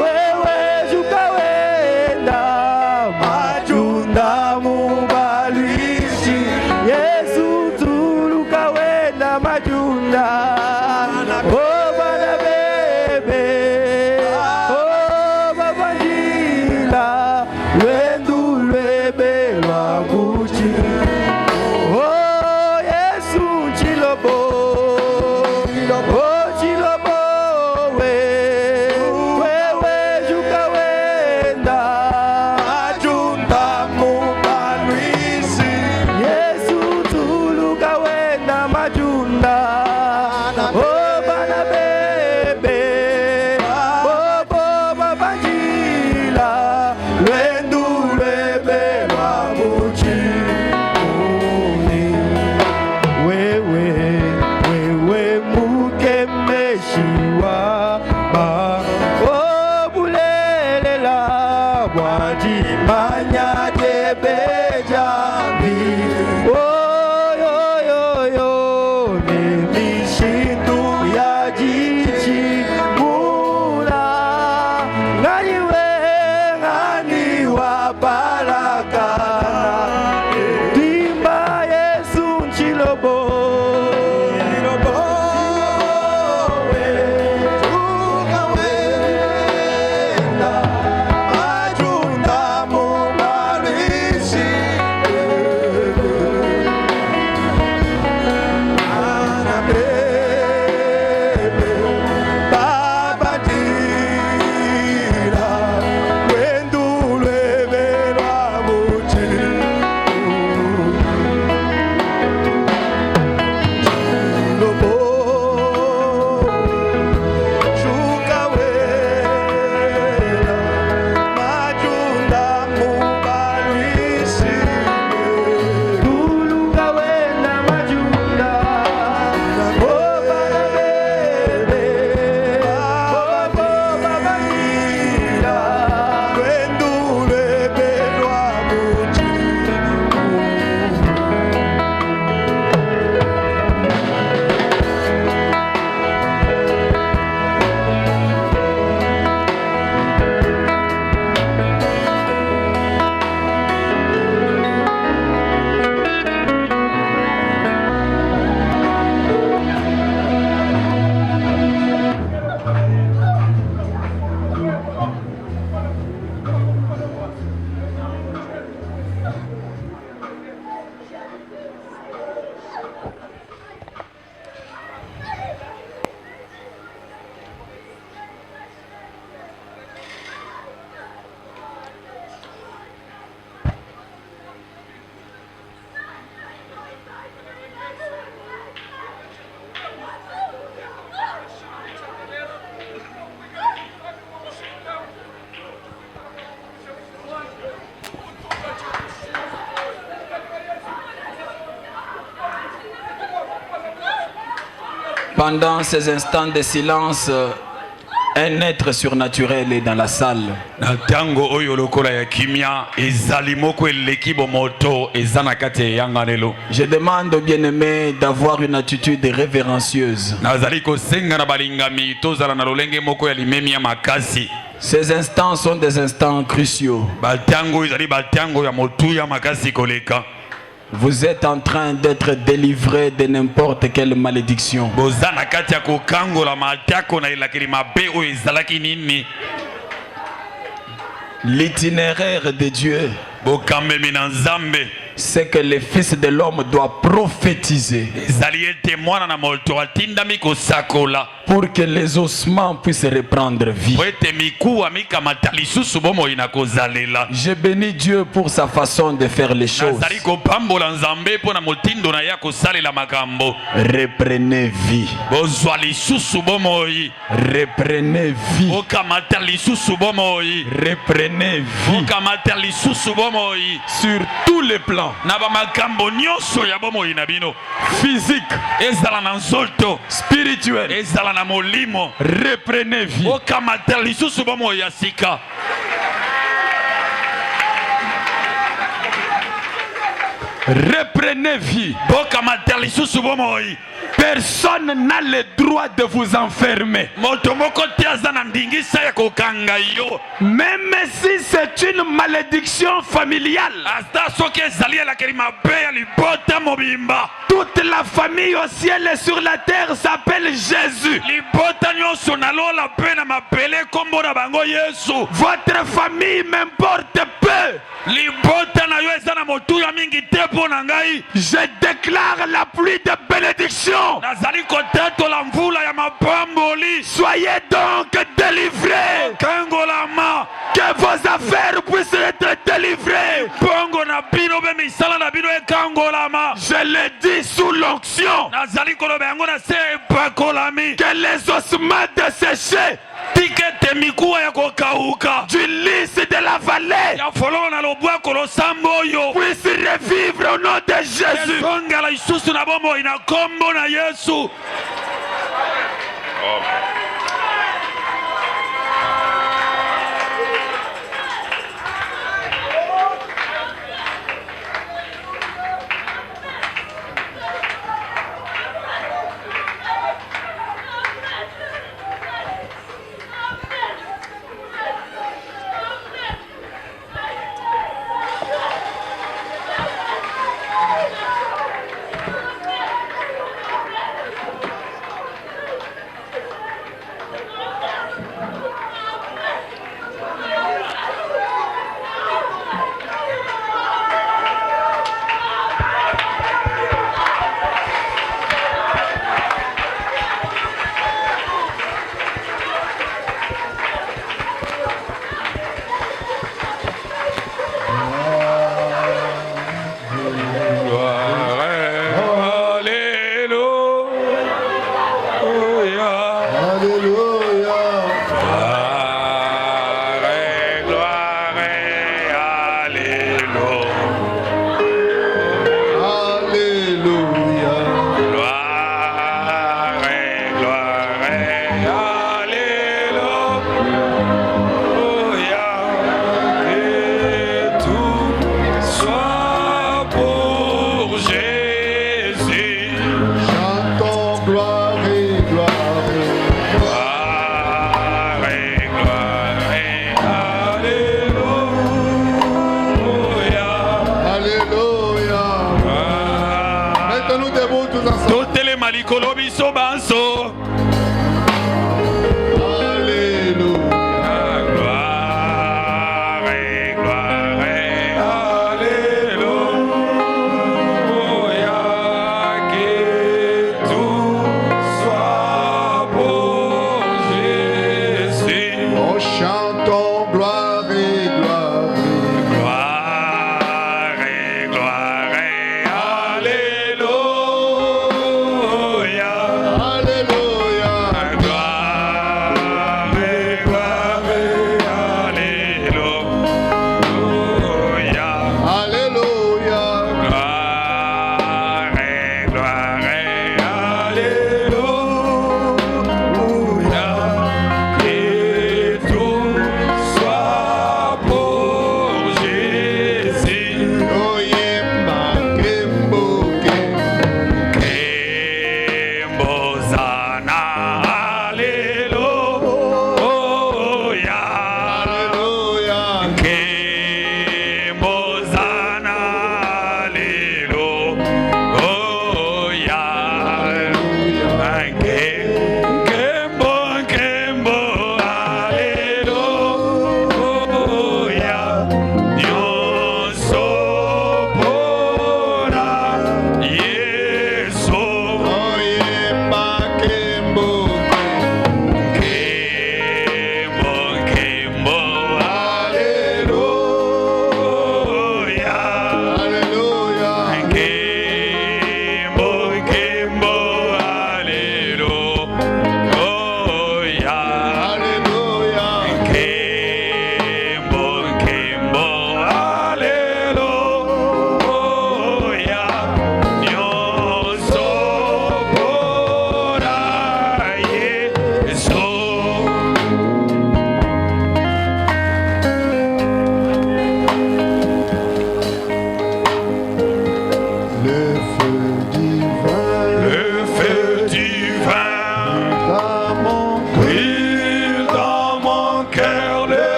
wewe shuka wenda majunda mubalwishi. Yesu turuka wenda majunda. Oh bana bebe, oh babanjila lwendu lwebe lwabuchi. Oh Yesu chilobo, oh chilobo wewe shuka wenda majunda mubalwisi. Yesu tuluka wenda majunda. Oh bana bebe, oh babanjila lwendu lwebe lwabuchi. Wewe mukemeshi wa ba. Oh bulelela bwaji manya debe jambi. Oh yo yo yo nemishindu ya jichi mula. Ngani wa barakana. Dimba Yesu chilobo. Pendant ces instants de silence, un être surnaturel est dans la salle. Na tango oyo lokola ya kimia ezali moko eleki bomoto ezana kate yanga lelo. Je demande aux bien-aimés d'avoir une attitude révérencieuse. Nazali ko senga na balingami tozala na lolenge moko ya limemi ya makasi. Ces instants sont des instants cruciaux. Batango ezali batango ya motu ya makasi koleka. Vous êtes en train d'être délivré de n'importe quelle malédiction. Bozana kati ya kokangola matako na elakeli mabe oyo ezalaki nini. L'itinéraire de Dieu, Bokambemi na Nzambe. c'est que le Fils de l'homme doit prophétiser Ezali ete mwana na moto atindami kosakola. pour que les ossements puissent reprendre vie. Po ete mikuwa mikamata lisusu bomoi na kozalela. Je bénis Dieu pour sa façon de faire les choses. Nazali kopambola Nzambe mpo na motindo na ya kosalela makambo. Reprenez vie. Bozwa lisusu bomoi. Reprenez vie. Bokamata lisusu bomoi. Reprenez vie. Bokamata lisusu bomoi. Sur tous les plans. Na bamakambo nyonso ya bomoi na bino. Physique, Ezala na nzoto. spirituel. Ezala na molimo. Reprenez vie. Bokamata lisusu bomoi ya sika. Reprenez vie. Bokamata lisusu bomoi. Personne n'a le droit de vous enfermer. Moto moko te aza na ndingisa ya kokanga yo. Même si c'est une malédiction familiale. Ata soki ezali elakeli mabe ya libota mobimba. Toute la famille au ciel et sur la terre s'appelle Jésus. Libota nyonso na lola pe na mapele kombo na bango Yesu. Votre famille m'importe peu. Libota na yo eza na motuya mingi te mpo na ngai. Je déclare la pluie de bénédiction. Nazali kotetola mvula ya mapamboli. Soyez donc délivrés. Kangolama. Que vos affaires puissent être délivrées. Bongo na bino be misala na bino ekangolama. Je le dis sous l'onction. Nazali koloba yango na se epakolami. Que les ossements desséchés Tikete mikuwa ya kokauka. du lys de la vallée Ya fololo na lobwa kolosambo oyo. puissent revivre au nom de Jésus. Ezongela lisusu na bomoi na kombo na Yesu.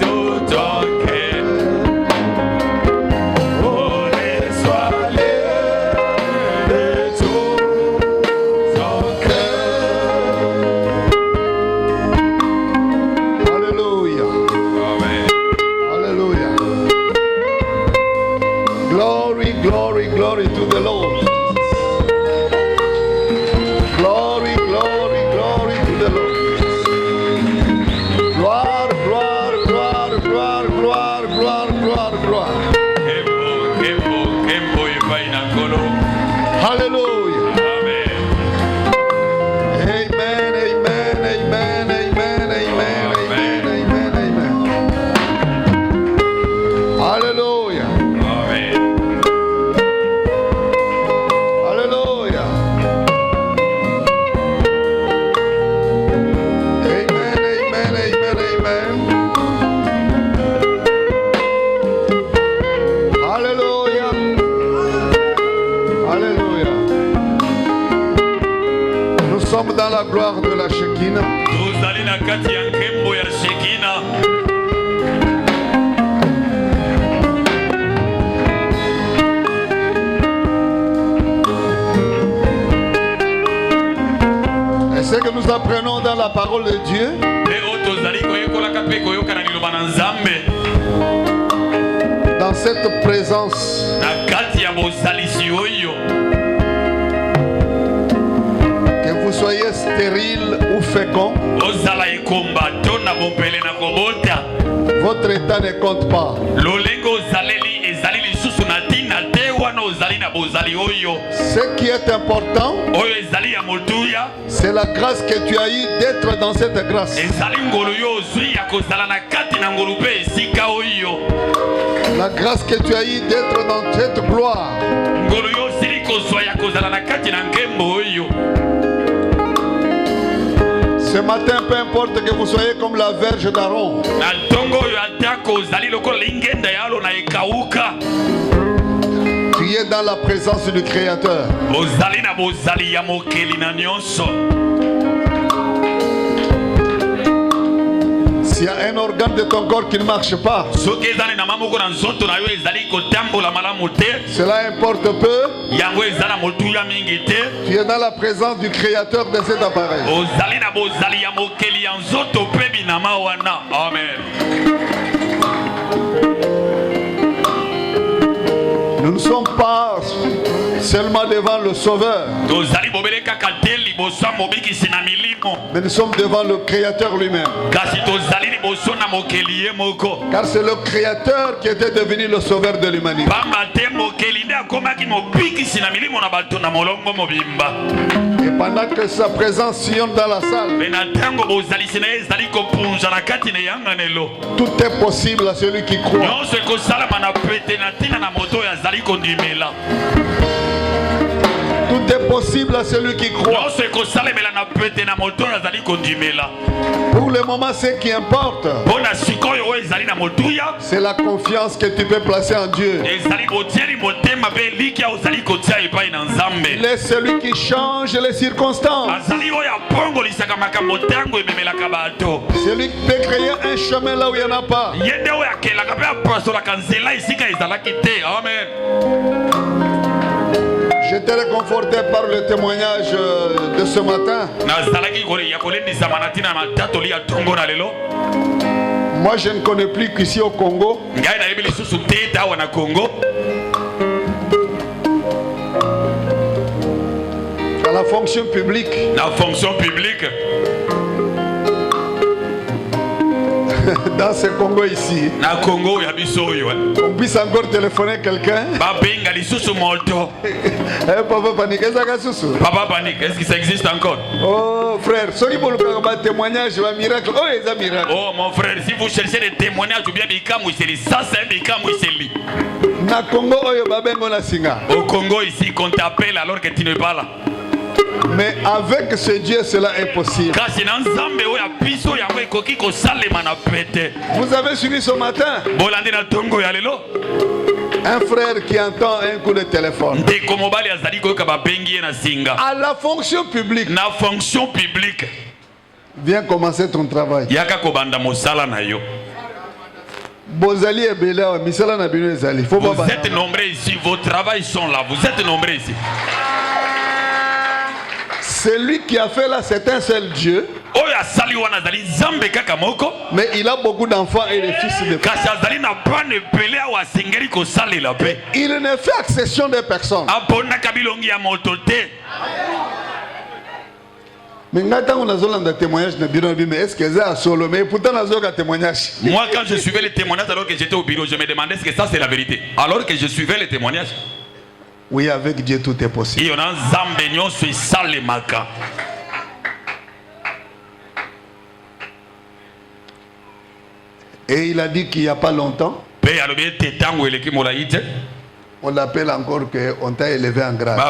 tout ton cœur. Honoré sois-le de tout ton cœur. Alléluia. Amen. Alléluia. Glory, glory, glory to the Lord. Glory, glory, glory to the Lord. Gloire, gloire, gloire, gloire, gloire, gloire, gloire, gloire. Kembo epai na nkolo. Hallelujah. Amen. Amen, amen, amen, amen, amen, amen, amen, amen. Hallelujah. Amen. Hallelujah. Amen, amen, amen, amen. Hallelujah. Hallelujah. Nous sommes dans la gloire de la Shekinah. Tozali na kati ya nkembo ya Shekina. Et ce que nous apprenons dans la parole de Dieu, Leo tozali koyekolaka mpe koyoka na liloba na Nzambe. dans cette présence, Na kati ya bozalisi oyo. que vous soyez stérile ou fécond, Ozala ekomba to na bopele na kobota. votre état ne compte pas. Lolengo ozaleli ezali lisusu na ntina te wana ozali na bozali oyo. Ce qui est important, Oyo ezali ya motuya. c'est la grâce que tu as eue d'être dans cette grâce. Ezali ngolu yo ozwi ya kozala na kati na ngolu mpe esika oyo. La grâce que tu as eue d'être dans cette gloire. Ngolu yo osili kozwa ya kozala na kati na nkembo oyo. Ce matin, peu importe que vous soyez comme la verge d'Aaron, Na ntongo oyo atako ozali lokola lingenda ya alo na ekauka. tu es dans la présence du Créateur. Ozali na bozali ya mokeli na nyonso. S'il y a un organe de ton corps qui ne marche pas, Soki ezali na mamoko na nzoto na yo ezali kotambola malamu te. cela importe peu. Yango eza na motuya mingi te. Tu es dans la présence du Créateur de cet appareil. Ozali na bozali ya mokeli ya nzoto mpe binama wana. Amen. Nous ne sommes pas seulement devant le Sauveur, Tozali bobele kaka te liboso ya mobikisi na milimo. mais nous sommes devant le Créateur lui-même. Kasi tozali liboso na mokeli ye moko. Car c'est le Créateur qui était devenu le Sauveur de l'humanité. Pamba te mokeli nde akomaki mobikisi na milimo na bato na molongo mobimba. Et pendant que sa présence sillonne dans la salle, Mpe na ntango bozalisi na ye ezali kopunza na kati na eyanganelo. tout est possible à celui qui croit. Nyonso ekosalama na pete na ntina na moto oyo azali kondimela. Tout est possible à celui qui croit. Nyonso ekosalemela na pete na moto oyo azali kondimela. Pour le moment, ce qui importe, Mpo na sikoyo oyo ezali na motuya. c'est la confiance que tu peux placer en Dieu. Ezali botieli motema mpe likia ozali kotia epai na Il Nzambe. est celui qui change les circonstances. Azali oyo apongolisaka makambo ntango ememelaka bato. Celui qui peut créer un chemin là où il n'y en a pas. Ye nde oyo akelaka mpe apasolaka nzela esika ezalaki te. Amen. J'étais réconforté par le témoignage de ce matin. Nazalaki ya kolendisama na ntina matatoli ya ntongo na lelo. Moi, je ne connais plus qu'ici au Congo, Ngai nayebi lisusu te ete awa na Congo. à la fonction publique, Na fonction publique. dans ce Congo ici, Na Congo ya biso oyo. on puisse encore téléphoner quelqu'un. Babenga lisusu moto. Papa panique, ça va susu. Papa panique. Est-ce que ça existe encore? Oh frère, soki boluka ba témoignage ba miracle. Oh, c'est un miracle. Oh mon frère, si vous cherchez des témoignages ou bien bikamwiseli, ça c'est un bikamwiseli. Na Congo oyo babengo na singa. Au Congo ici, qu'on t'appelle alors que tu n'es pas là. Mais avec ce Dieu, cela est possible. Kasi na Nzambe oyo abiso yango ekoki kosalema na pete. Vous avez suivi ce matin Bolandi na tongo ya lelo. un frère qui entend un coup de téléphone. Ndeko mobali azali koyoka babengi ye na singa. À la fonction publique, Na fonction publique. viens commencer ton travail. Yaka kobanda mosala na yo. Vous êtes nombreux ici, vos travails sont là, vous êtes nombreux ici. Celui qui a fait là, c'est un seul Dieu. Mais il a beaucoup d'enfants et de fils de femmes. Il ne fait accession de personne. Mais est-ce que c'est solo? Mais pourtant, témoignage. Moi, quand je suivais les témoignages alors que j'étais au bureau, je me demandais est-ce que ça c'est la vérité. Alors que je suivais les témoignages. Oui, avec Dieu tout est possible. Et il a dit qu'il n'y a pas longtemps, on l'appelle encore qu'on t'a élevé en grade.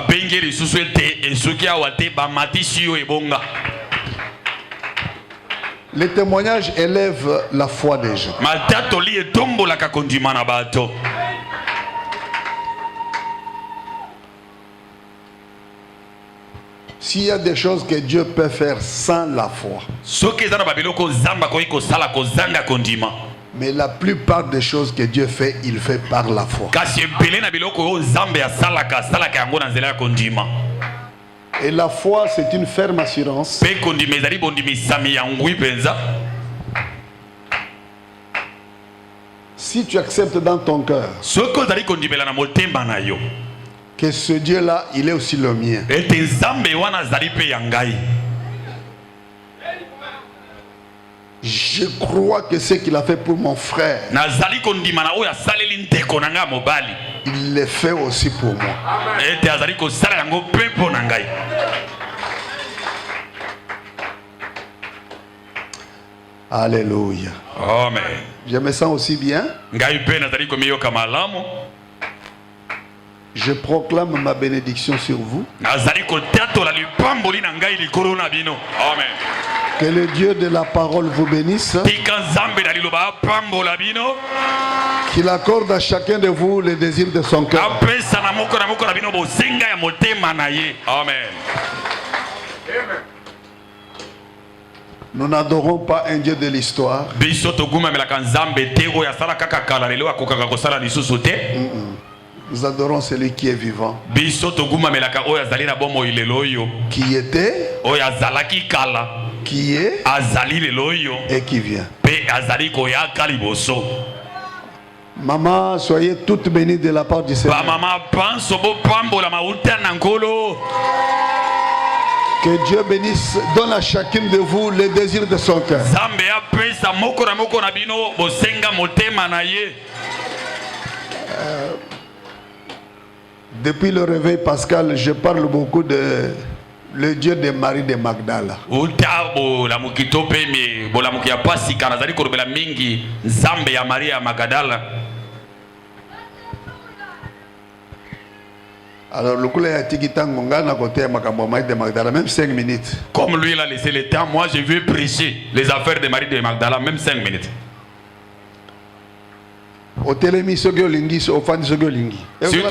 Les témoignages élèvent la foi des gens. S'il y a des choses que Dieu peut faire sans la foi, mais la plupart des choses que Dieu fait, il fait par la foi. Et la foi, c'est une ferme assurance si tu acceptes dans ton cœur que ce Dieu-là, il est aussi le mien. Je crois que ce qu'il a fait pour mon frère, il le fait aussi pour moi. Alléluia. Amen. Je me sens aussi bien. Je proclame ma bénédiction sur vous. Que le Dieu de la parole vous bénisse. Qu'il accorde à chacun de vous le désir de son cœur. Amen. Nous n'adorons pas un Dieu de l'histoire. Nous adorons celui qui est vivant, qui était, qui est et qui vient. Maman, soyez toutes bénies de la part du Seigneur. Que Dieu bénisse, donne à chacune de vous le désir de son cœur. Depuis le réveil pascal, je parle beaucoup de le Dieu de Marie de Magdala. Alors, le coup là, même 5 minutes. Comme lui il a laissé le temps, moi je veux prêcher les affaires de Marie de Magdala, même 5 minutes. Si tu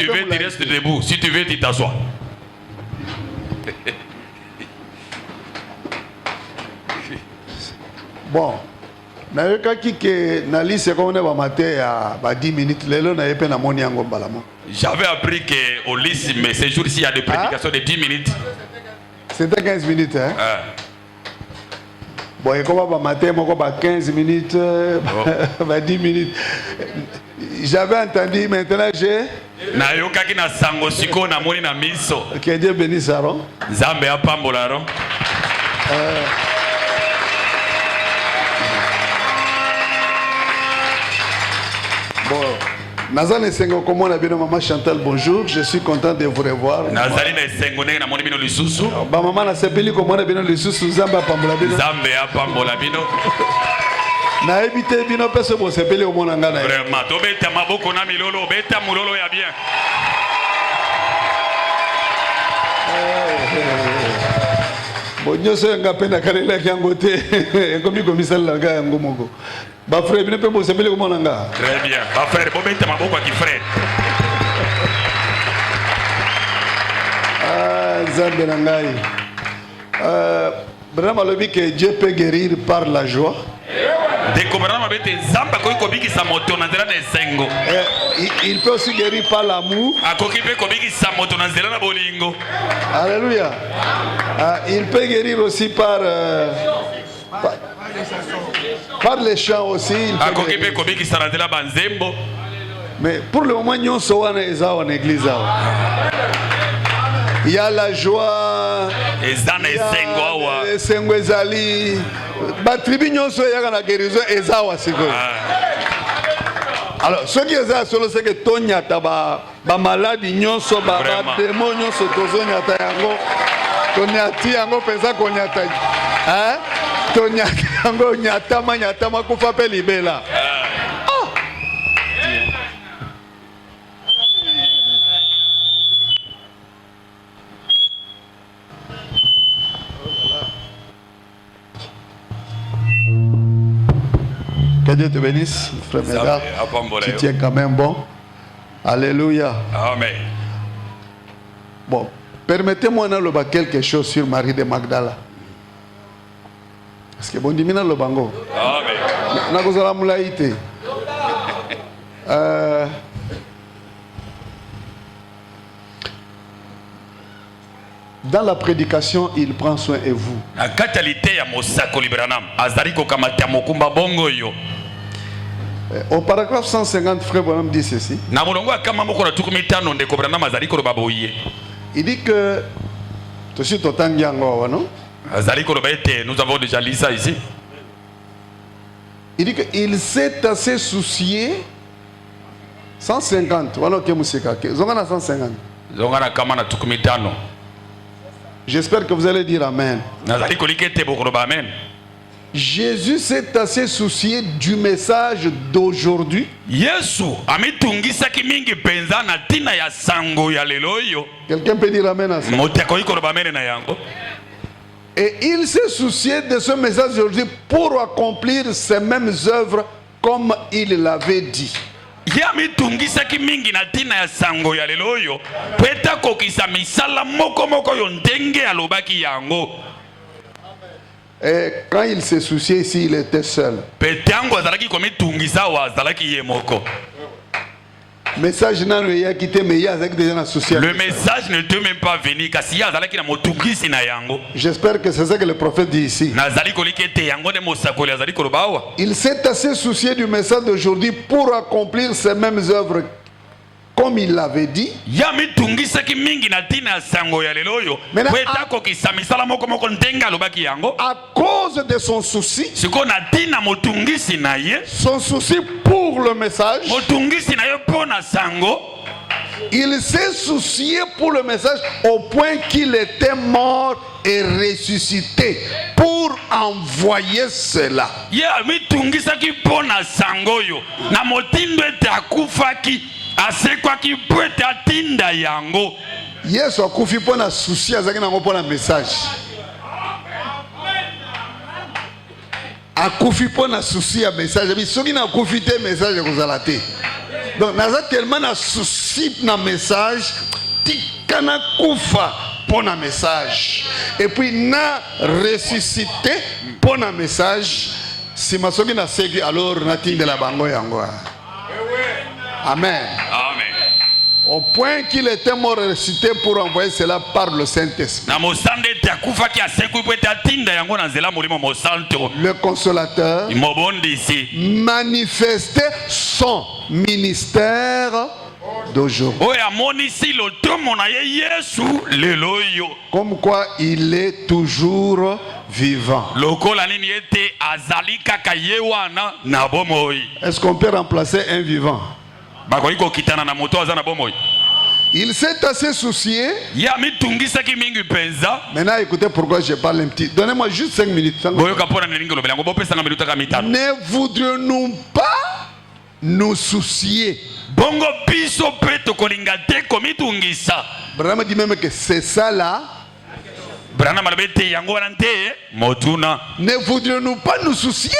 veux, tu restes debout. Si tu veux, tu t'assois. Bon. J'avais appris qu'au lycée, mais ces jours-ci, il y a des prédications de 10 minutes. C'était 15 minutes, hein? Bon, il y a 15 minutes, 10 minutes. J'avais entendu, maintenant j'ai. Que Dieu bénisse Aaron. Bon, Nazane Sengo, comment on a bien maman Chantal, bonjour, je suis content de vous revoir. Nazarene Sengo na moni bino lisusu. Ba maman na sepeli comment on a bien lisusu Zamba pambola bino. Zambe apambola bino. Na ebité bino pese bo sepeli au mona ngana. Vraiment, to beta maboko na milolo, beta mulolo ya bien. Bonjour, c'est un peu de carrière qui a ngoté. Comme il misal la gars ngomoko. Ba frère, bino pe bo sepeli au mona ngana. Très bien. Ba frère, bo beta maboko ki frère. Zambe nangai. Vraiment le que Dieu peut guérir par la joie. Il peut aussi guérir par l'amour. Alléluia. Il peut guérir aussi par les chants aussi. Mais pour le moment, nous sommes en église. Il y a la joie. Il y a les Sengwezali. La tribu, nous sommes en guérison. Alors, ce qui est solo, c'est que Tonyata, ba maladie, nous sommes ba démon, nous sommes Tonyata, Tonyati, yango pesa Konyata. Hein? Tonyata, yango nyata, ma kufa pe libela. Que Dieu te bénisse, frère Médard. Tu tiens quand même bon. Alléluia. Amen. Bon, permettez-moi de dire quelque chose sur Marie de Magdala. Parce que bon, dimina le bango. Amen. Nakozala mulaïté. Dans la prédication, il prend soin de vous. Au paragraphe 150, frère Branham dit ceci. Il dit que nous avons déjà lu ça ici. Il dit qu'il s'est assez soucié. 150. Voilà que 150. J'espère que vous allez dire Amen. Jésus s'est assez soucié du message d'aujourd'hui. Quelqu'un peut dire Amen à ça. Et il s'est soucié de ce message d'aujourd'hui pour accomplir ces mêmes œuvres comme il l'avait dit. Et quand il s'est soucié ici, il était seul. Le message ne peut même pas venir. J'espère que c'est ça que le prophète dit ici. Il s'est assez soucié du message d'aujourd'hui pour accomplir ces mêmes œuvres comme il l'avait dit. À cause de son souci, son souci pour le message, il s'est soucié pour le message au point qu'il était mort et ressuscité pour envoyer cela. Yesu akufi pona souci azaki nango pona message. Akufi pona souci ya message. Bi soki na akufi te message kozala te. Donc naza tellement na souci na message tikana kufa pona message. Et puis na ressuscité pona message. Si masoki na seki alors na tindela bango yango. Amen. Amen. Au point qu'il était mort et ressuscité pour envoyer cela par le Saint-Esprit. Le consolateur manifestait son ministère d'aujourd'hui. Comme quoi il est toujours vivant. Est-ce qu'on peut remplacer un vivant? Il s'est assez soucié. Maintenant écoutez pourquoi je parle un petit. Donnez-moi juste 5 minutes. Ne voudrions-nous pas nous soucier? Branham dit même que c'est ça là. Ne voudrions-nous pas nous soucier?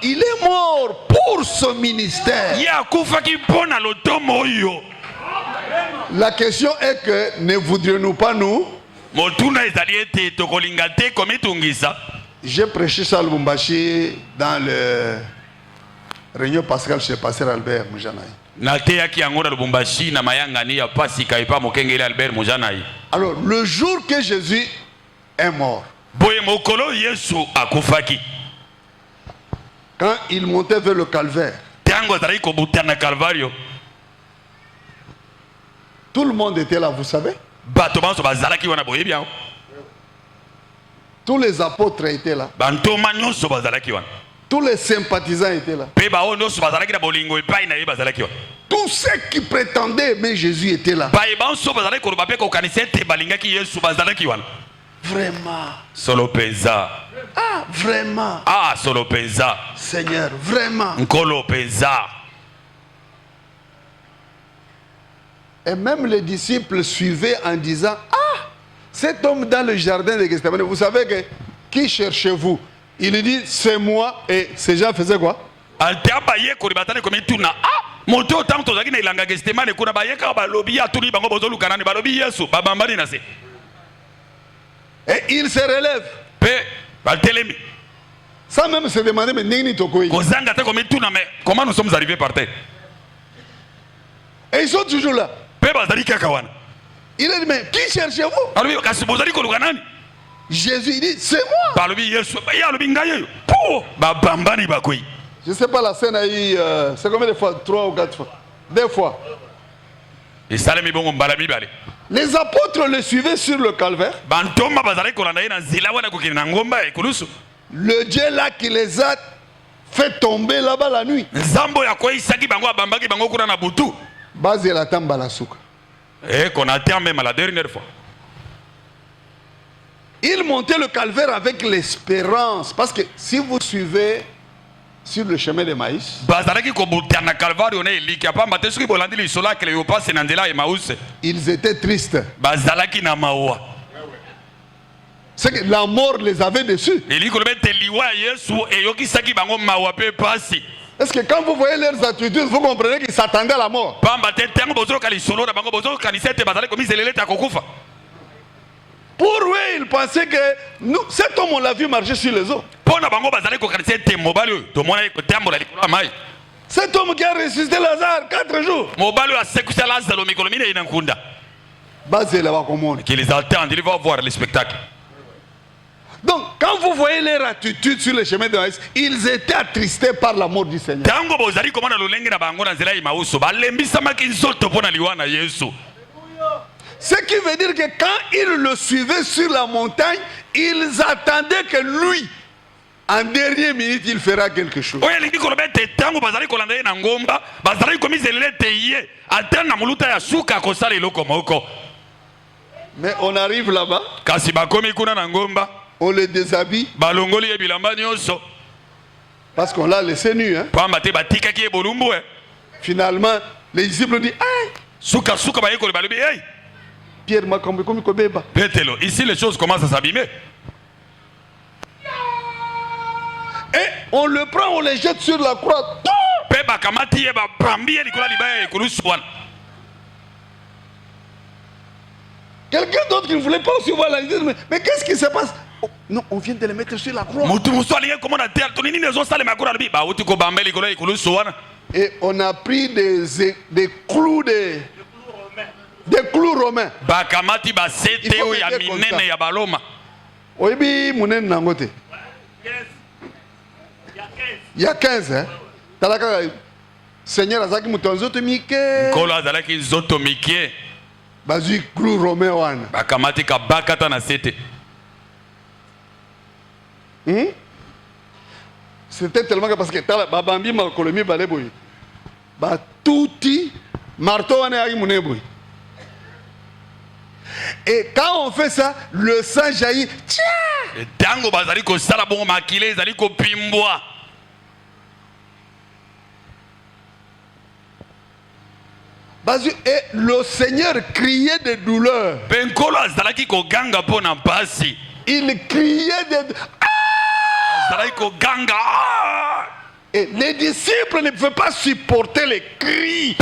Il est mort pour ce ministère. La question est que ne voudrions-nous pas nous J'ai prêché ça à Lubumbashi dans le réunion pascale chez Pasteur Albert Mujanaï. Alors, le jour que Jésus est mort, quand il montait vers le calvaire, tout le monde était là, vous savez. Tous les apôtres étaient là. Tous les sympathisants étaient là. Tous ceux qui prétendaient aimer Jésus étaient là. Vraiment. Solo penza. Ah, vraiment. Ah, solo penza. Seigneur, vraiment. Nkolo penza. Et même les disciples suivaient en disant, ah, cet homme dans le jardin de Gethsémane, vous savez que qui cherchez-vous? Il dit, c'est moi. Et ces gens faisaient quoi? Et il se relève. Ça même se demander, mais Nini Tokoï. Comment nous sommes arrivés par terre? Et ils sont toujours là. Il a dit, mais qui cherchez-vous? Jésus, il dit, c'est moi. Je ne sais pas, la scène a eu, c'est combien de fois? 3 ou 4 fois? 2 fois. Les apôtres le suivaient sur le calvaire. Le Dieu là qui les a fait tomber là-bas la nuit. Basé la tamba la souka. Et qu'on atteint même à la dernière fois. Il montait le calvaire avec l'espérance. Parce que si vous suivez sur le chemin de maïs, ils étaient tristes. C'est que la mort les avait dessus. Est-ce que quand vous voyez leurs attitudes, vous comprenez qu'ils s'attendaient à la mort? Pour eux, ils pensaient que nous, cet homme, on l'a vu marcher sur les eaux. Cet homme qui a ressuscité Lazare 4 jours. Qu'ils attendent, ils vont voir le spectacle. Donc, quand vous voyez leur attitude sur le chemin de maïs, ils étaient attristés par la mort du Seigneur. Ce qui veut dire que quand ils le suivaient sur la montagne, ils attendaient que lui, en dernière minute, il fera quelque chose. Mais on arrive là-bas, on les déshabille, parce qu'on l'a laissé nu. Hein. Finalement, les disciples disent, hey! Pierre, ici les choses commencent à s'abîmer. Et on le prend, on le jette sur la croix. Quelqu'un d'autre qui ne voulait pas aussi voir la idée, mais qu'est-ce qui se passe? Oh, non, on vient de les mettre sur la croix. Et on a pris des clous des clous romains. Il y a 15, hein? Seigneur Azaki Moutonzoto Mike. Bazu clou romain wana. Bakamati ka bakata na sete. C'était tellement que parce que babambi ma kolomi baleboy. Ba touti marteau wana ari muneboy. Et quand on fait ça, le sang jaillit. Et dango bazali ko sala bongo makile zali ko pimbwa. Et le Seigneur criait de douleur. Il criait de Et les disciples ne pouvaient pas supporter les cris.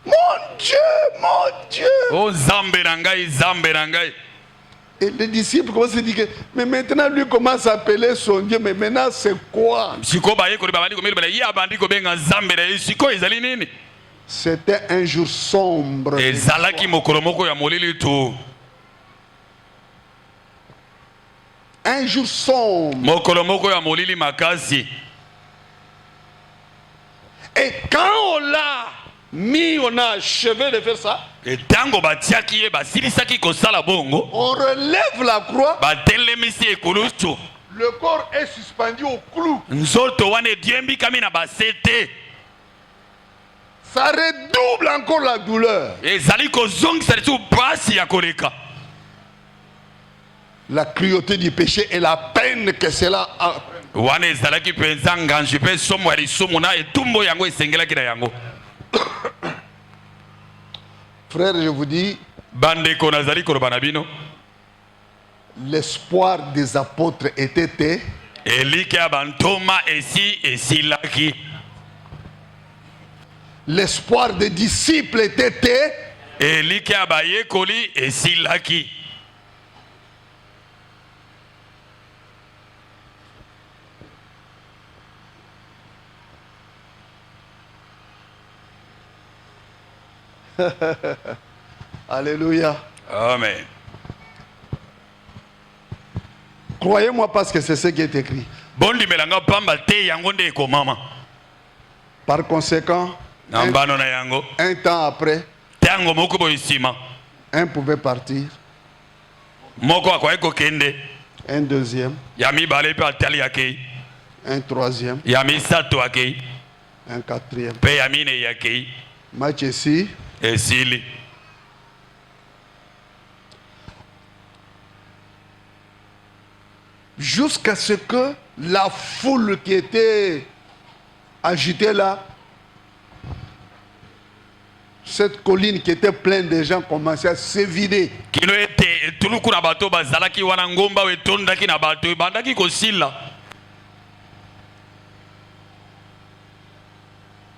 Mon mon Dieu. Oh Nzambe na ngai, Nzambe na ngai. Et les disciples commencent à dire que, mais maintenant lui commence à appeler son Dieu, mais maintenant c'est quoi? C'était un jour sombre. Un jour sombre. Et quand on l'a mis, on a achevé de faire ça, on relève la croix, le corps est suspendu au clou. Ça redouble encore la douleur. La cruauté du péché et la peine que cela a. Frère, je vous dis, l'espoir des apôtres était l'espoir des disciples était Alléluia. Amen. Croyez-moi parce que c'est ce qui est écrit. Par conséquent, un temps après, un pouvait partir, un deuxième, un troisième, un quatrième. Match ici. Jusqu'à ce que la foule qui était agitée là, cette colline qui était pleine de gens commençait à se vider.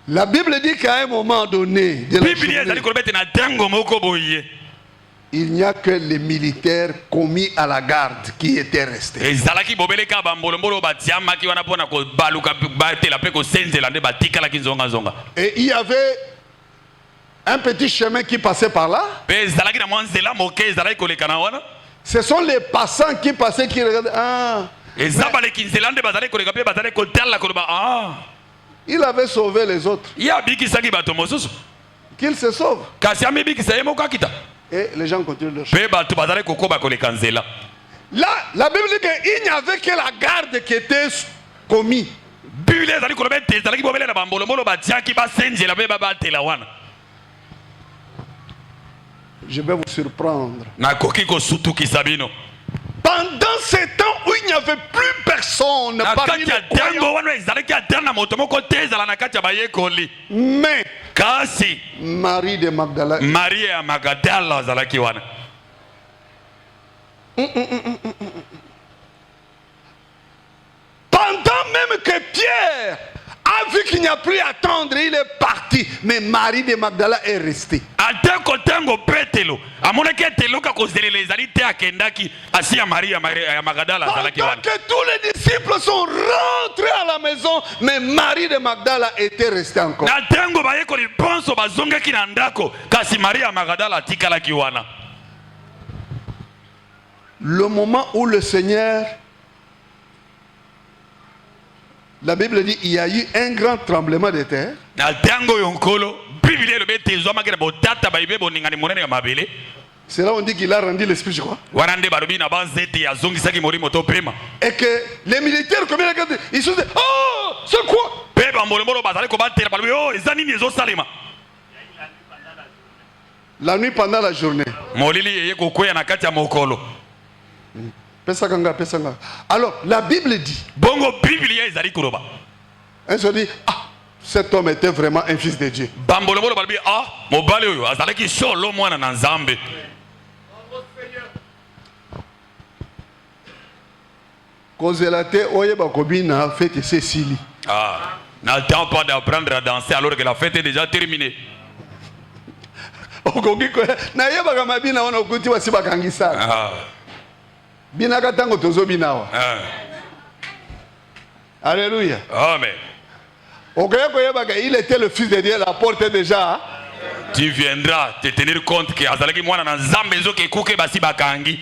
La Bible dit qu'à un moment donné de la journée, il n'y a que les militaires commis à la garde qui étaient restés. Et il y avait un petit chemin qui passait par là. Ce sont les passants qui passaient qui regardaient. Il avait sauvé les autres. Qu'ils se sauvent. Et les gens continuent leur chemin. Là, la Bible dit qu'il n'y avait que la garde qui était commis. Je vais vous surprendre. Pendant ce temps où il n'y avait plus personne parmi les croyants, mais Marie de Magdala, pendant même que Pierre a vu qu'il n'y a plus à attendre, il est parti. Mais Marie de Magdala est restée. Pendant que tous les disciples sont rentrés à la maison, mais Marie de Magdala était restée encore. Le moment où le Seigneur, la Bible dit il y a eu un grand tremblement de terre. C'est là où on dit qu'il a rendu l'esprit, je crois. Et que les militaires, comme ils se disent, oh, c'est quoi? La nuit pendant la journée. Alors, la Bible dit, elle se dit, ah, cet homme était vraiment un fils de Dieu. N'a le temps pas d'apprendre à danser alors que la fête est déjà terminée. Na ye baka mabina wana okuti wasi bakangisa. Bina katango tozo binawa. Alléluia. Amen. Il était le fils de Dieu, la porte est déjà. Tu viendras te tenir compte que azalaki mwana na nzambe zo ke kuke basi bakangi.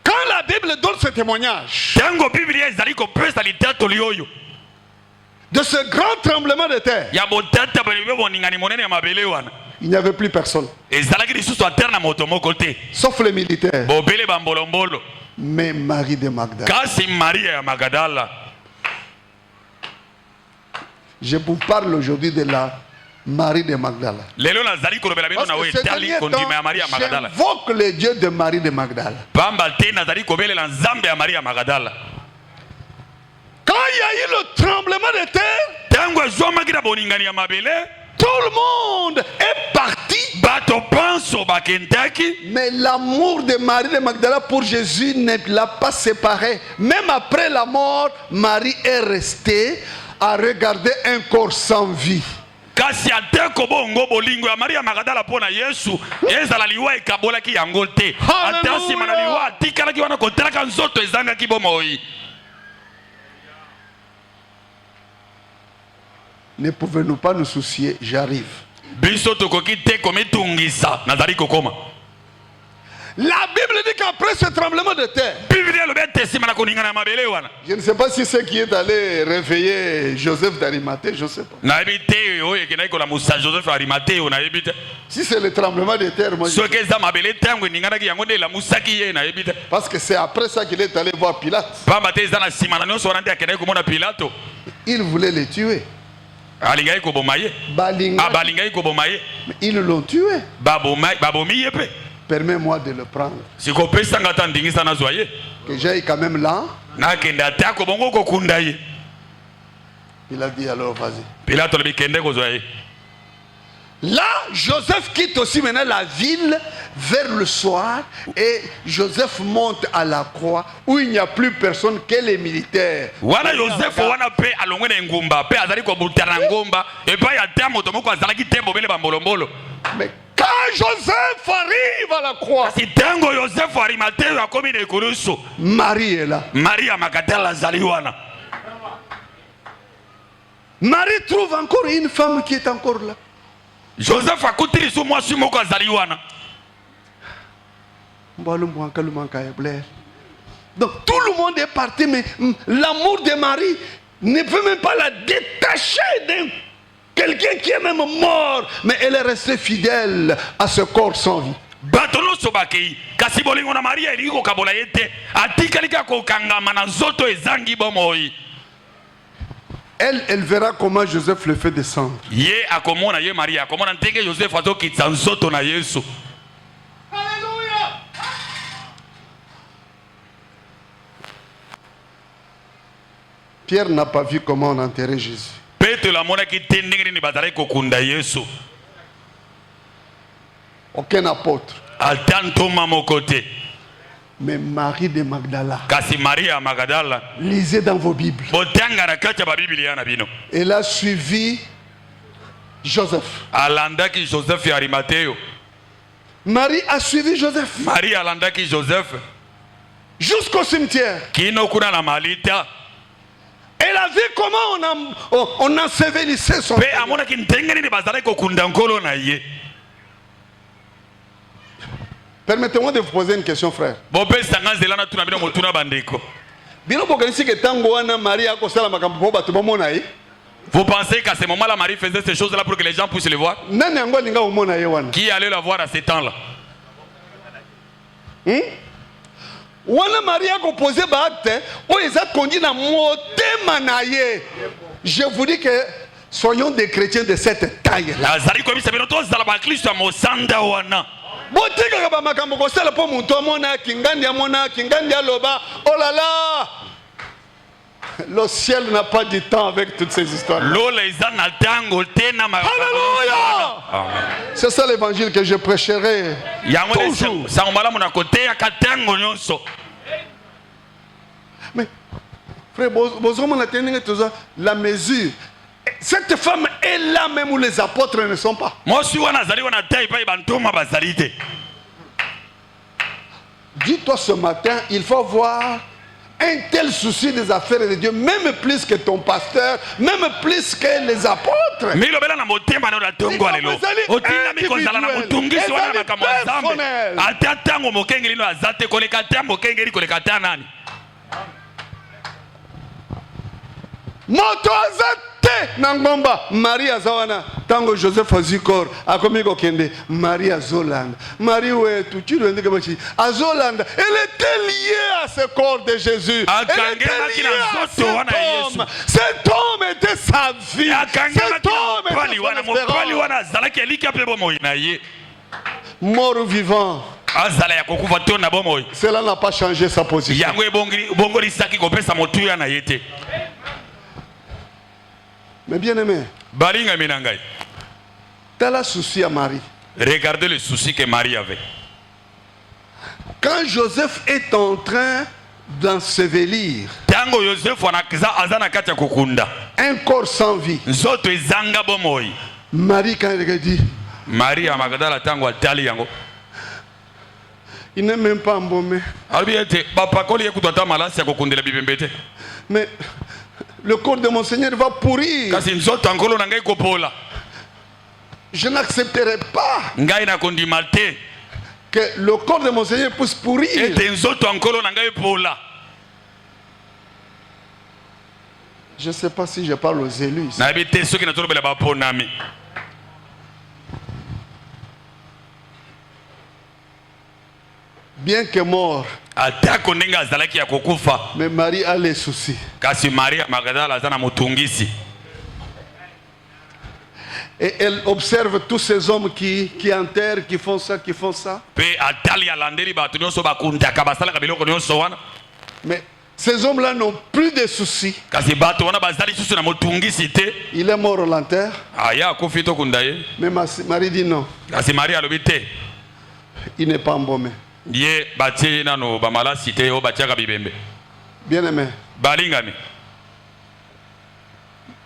Quand la Bible donne ce témoignage Tango Biblia ezali ko pesa litato lioyo. De ce grand tremblement de terre, Ya botata balibe boningani monene ya mabele wana. il n'y avait plus personne. Ezalaki lisusu aterna moto moko te. Sauf les militaires. Bobele bambolombolo. Mais Marie de Magdala. Kasi Maria ya Magdala. Je vous parle aujourd'hui de la Marie de Magdala. Lelo nazali kolobela bino na we tali kondima ya Maria Magdala. J'invoque le Dieu de Marie de Magdala. Pamba te nazali kobelela nzambe ya Maria Magdala. Quand il y a eu le tremblement de terre, Tango zomaki boningani ya mabele, tout le monde est parti. bato panso bakendaki. Mais l'amour de Marie de Magdala pour Jésus ne l'a pas séparé. Même après la mort, Marie est restée à regarder un corps sans vie. Kasi ateko bongo bolingo ya Maria Magdala pona Yesu ezala liwa ekabolaki yango te. Atasi mana liwa tikalaki wana kotelaka nzoto ezangaki bomoi. Ne pouvons-nous pas nous soucier? J'arrive. Biso tokoki te komitungisa nazali kokoma. La Bible dit qu'après ce tremblement de terre, je ne sais pas si c'est qui est allé réveiller Joseph d'Arimathée, je ne sais pas. Si c'est le tremblement de terre, moi je... Parce que c'est après ça qu'il est allé voir Pilate. Il voulait les tuer. Mais ils l'ont tué. Permets-moi de le prendre. Que j'aille quand même là. Il a dit alors vas-y. Là, Joseph quitte aussi maintenant la ville vers le soir et Joseph monte à la croix où il n'y a plus personne que les militaires. Mais quand Joseph arrive à la croix, Marie est là. Marie trouve encore une femme qui est encore là. Joseph a coûté sur moi sur mon Kazaliwana. Donc tout le monde est parti, mais l'amour de Marie ne peut même pas la détacher d'un quelqu'un qui est même mort, mais elle est restée fidèle à ce corps sans vie. Batono sobakei kasi bolingo na Maria eliko kabola yete atikalika ko kangama na zoto ezangi bomoi. Elle verra comment Joseph le fait descendre. Ye akomona ye Maria akomona nteke Joseph azo kitsa nzoto na Yesu. Alléluia. Pierre n'a pas vu comment on enterrait Jésus. Petro la mona ki tendengeni ni bazale ko kunda Yesu. Aucun apôtre. Altanto mamo côté. Mais Marie de Magdala. Kasi Maria Magdala. Lisez dans vos Bibles. Botanga na kacha ba Biblia na bino. Elle a suivi Joseph. Alandaki Joseph ya Arimateo. Marie a suivi Joseph. Marie alandaki Joseph jusqu'au cimetière. Kino kuna na malita. Elle a vu comment on ensevelissait son père. Amona ki ntengeni ni bazale ko kunda nkolo na ye. Permettez-moi de vous poser une question, frère. Vous pensez qu'à ce moment-là, Marie faisait ces choses-là pour que les gens puissent les voir? Qui allait la voir à ce temps-là? Je vous dis que soyons des chrétiens de cette taille-là. Oh là là, le ciel n'a pas du temps avec toutes ces histoires. Alléluia. C'est ça l'évangile que je prêcherai toujours. Mais frère, la mesure, cette femme est là même où les apôtres ne sont pas. Dis-toi ce matin, il faut avoir un tel souci des affaires de Dieu, même plus que ton pasteur, même plus que les apôtres. Moto azate nangomba Maria Zawana tango Joseph Azikor akomiko kende Maria Zoland Marie wetu chirwende kabachi Azoland elle était liée à ce corps de Jésus. Elle était liée à cet homme. Cet homme était sa vie. Cet homme était son espérance. Mort ou vivant, cela n'a pas changé sa position. Mais bien aimé, t'as la souci à Marie. Regardez le souci que Marie avait. Quand Joseph est en train d'ensevelir un corps sans vie, Marie, quand elle dit, il n'est même pas embaumé. Mais le corps de mon Seigneur va pourrir. Je n'accepterai pas que le corps de mon Seigneur puisse pourrir. Je ne sais pas si je parle aux élus ici. Bien que mort, mais Marie a les soucis. Et elle observe tous ces hommes qui enterrent, qui font ça, qui font ça. Mais ces hommes-là n'ont plus de soucis. Il est mort, on l'enterre. Mais Marie dit non. Il n'est pas embaumé. Bien aimé.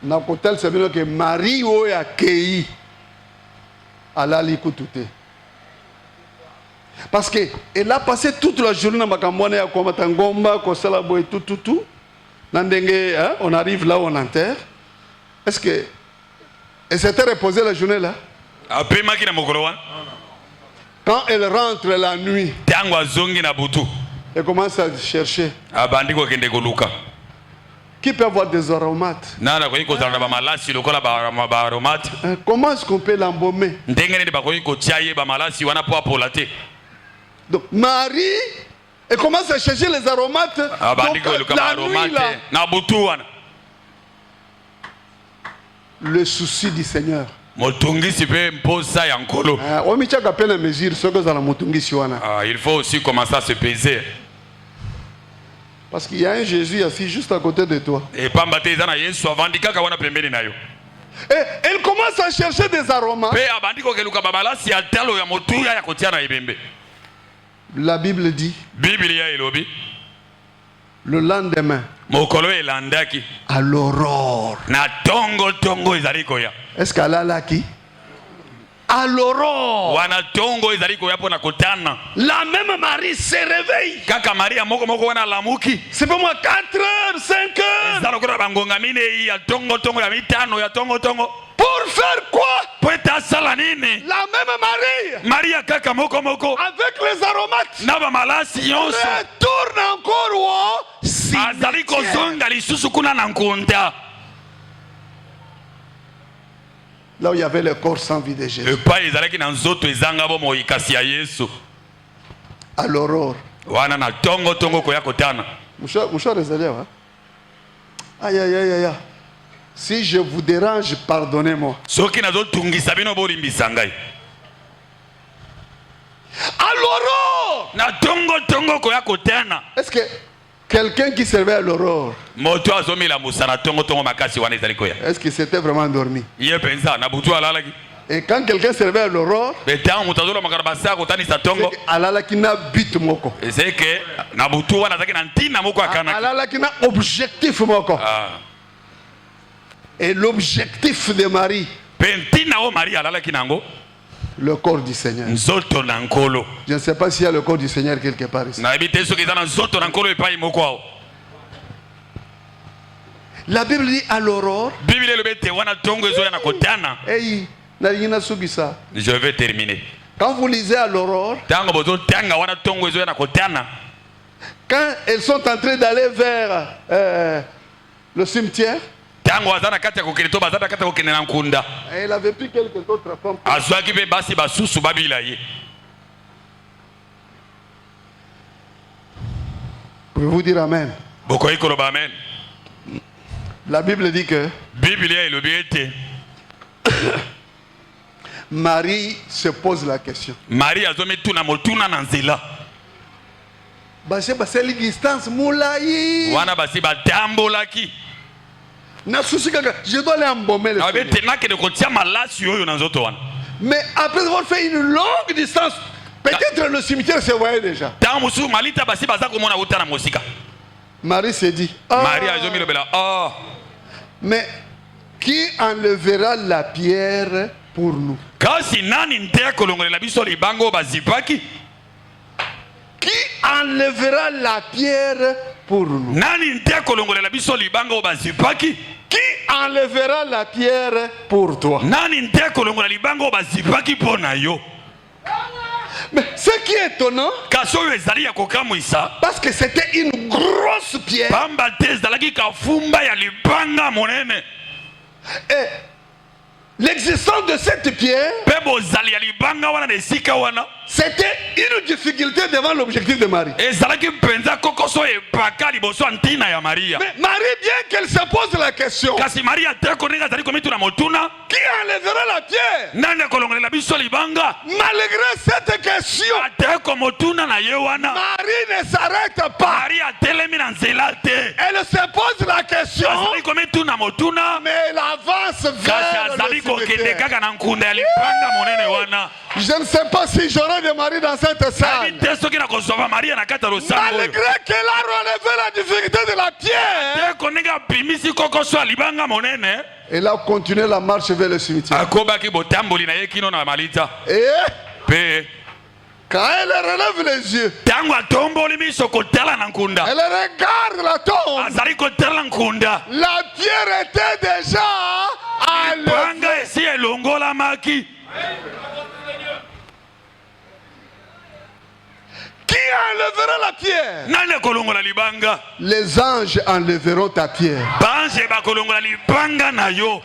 Nakotel c'est bien que Marie oya kei alali kutute. Parce que elle a passé toute la journée dans makamone ya komatangomba ko salabo et tout. Nandenge, hein, on arrive là où on enterre. Est-ce que elle s'était reposée la journée là? Quand elle rentre la nuit, elle commence à chercher. Qui peut avoir des aromates? Comment est-ce qu'on peut l'embaumer? Donc Marie, elle commence à chercher les aromates. Donc, la nuit là, le souci du Seigneur. Il faut aussi commencer à se peser. Parce qu'il y a un Jésus assis juste à côté de toi. Et elle commence à chercher des aromates. La Bible dit, le lendemain, à l'aurore. Est-ce qu'elle a là qui? À l'aurore. La même Marie se réveille. C'est pour moi 4h, 5h. Pour faire quoi? La même Marie. Avec les aromates. Retourne encore au cimetière. Là où il y avait le corps sans vie de Jésus. À l'aurore. Mouchard Rézélia, hein? Aïe, aïe, aïe, aïe. Si je vous dérange, pardonnez-moi. À l'aurore. Est-ce que quelqu'un qui servait à l'aurore, est-ce qu'il s'était vraiment endormi? Et quand quelqu'un servait à l'aurore, c'est que objectif moko. Et l'objectif de Marie, pentina o Maria alalaki nango le corps du Seigneur. nzoto na nkolo. Je ne sais pas s'il y a le corps du Seigneur quelque part ici. Na ebite soki eza na nzoto na nkolo epai moko awa. La Bible dit à l'aurore. Bible elobi ete wana ntongo ezoya na kotana. Hey, Narina Sugisa. Je vais terminer. Quand vous lisez à l'aurore, Tango bozotanga wana ntongo ezoya na kotana. quand elles sont en train d'aller vers le cimetière, Tango aza na kati ya kokende to baza na kati ya kokende na nkunda. elle avait pris quelques autres femmes. Azwaki mpe basi basusu babila ye. Pouvez-vous dire Amen? Bokoki koloba amen. La Bible dit que Bible elobi ete Marie se pose la question. Marie azomituna motuna na nzela. C'est une distance moulaï. Wana basi batambolaki. Je dois aller embaumer le Seigneur. Abete nakende kotia malasi oyo na nzoto wana. Mais après avoir fait une longue distance, peut-être le cimetière se voyait déjà. Tango musu malita basi baza komona uta na mosika. Marie s'est dit, Marie azomilobela oh. Mais qui enlèvera la pierre pour nous? Kasi nani nte kolongolela biso libango bazipaki? Qui enlèvera la pierre pour nous? Nani nte kolongolela biso libango bazipaki? Qui enlèvera la pierre pour toi? Nani nte kolongolela libango bazipaki pona yo? Mais ce qui est étonnant, Kaso ezali ya kokamwisa. parce que c'était une grosse pierre. Pamba te ezalaki kafumba ya libanga monene. Et l'existence de cette pierre, Pe bozali ya libanga wana na esika wana. c'était une difficulté devant l'objectif de Marie. Ezalaki mpenza kokoso epaka liboso ntina ya Maria. Mais Marie, bien qu'elle se pose la question, Kasi Maria te koninga zali komituna motuna. qui enlèvera la pierre? Nani kolongolela biso libanga? Malgré cette question, Ate komotuna na ye wana. Marie ne s'arrête pas. Maria telemi na nzela te. Elle se pose la question, Azali komituna motuna. mais elle avance Kasi vers azali le kokende cimetière. kaka na nkunda ya libanga monene wana. Je ne sais pas si j'aurai de Marie dans cette salle. Nayebi te soki na kozwa Maria na kati ya losambo oyo. Malgré qu'elle a relevé la difficulté de la pierre, Te koninga bimisi kokoso ya libanga monene. elle a continué la marche vers le cimetière. Akobaki botamboli na ye kino na malita. Et Pe quand elle relève les yeux, tango atomboli miso kotala na nkunda. elle regarde la tombe. Azali kotala nkunda. La pierre était déjà enlevée. Libanga esi elongolamaki. Qui enlèvera la pierre? Nani kolongola libanga? Les anges enlèveront ta pierre. Banze bakolongola libanga na yo.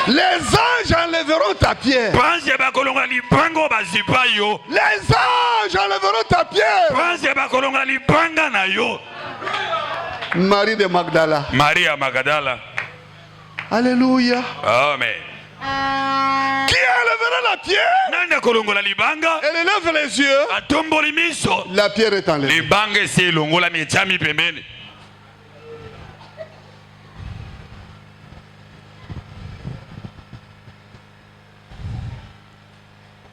Les anges enlèveront ta pierre. Banze bakolongola libanga oyo bazipa yo. Les anges enlèveront ta pierre. Banze bakolongola libanga na yo. Marie de Magdala. Maria Magdala. Alléluia. Amen. Qui enlèvera la pierre? Nani kolongola libanga? Elle lève les yeux. Atomboli miso. La pierre est enlevée. Libanga esi elongolami etiami pembeni.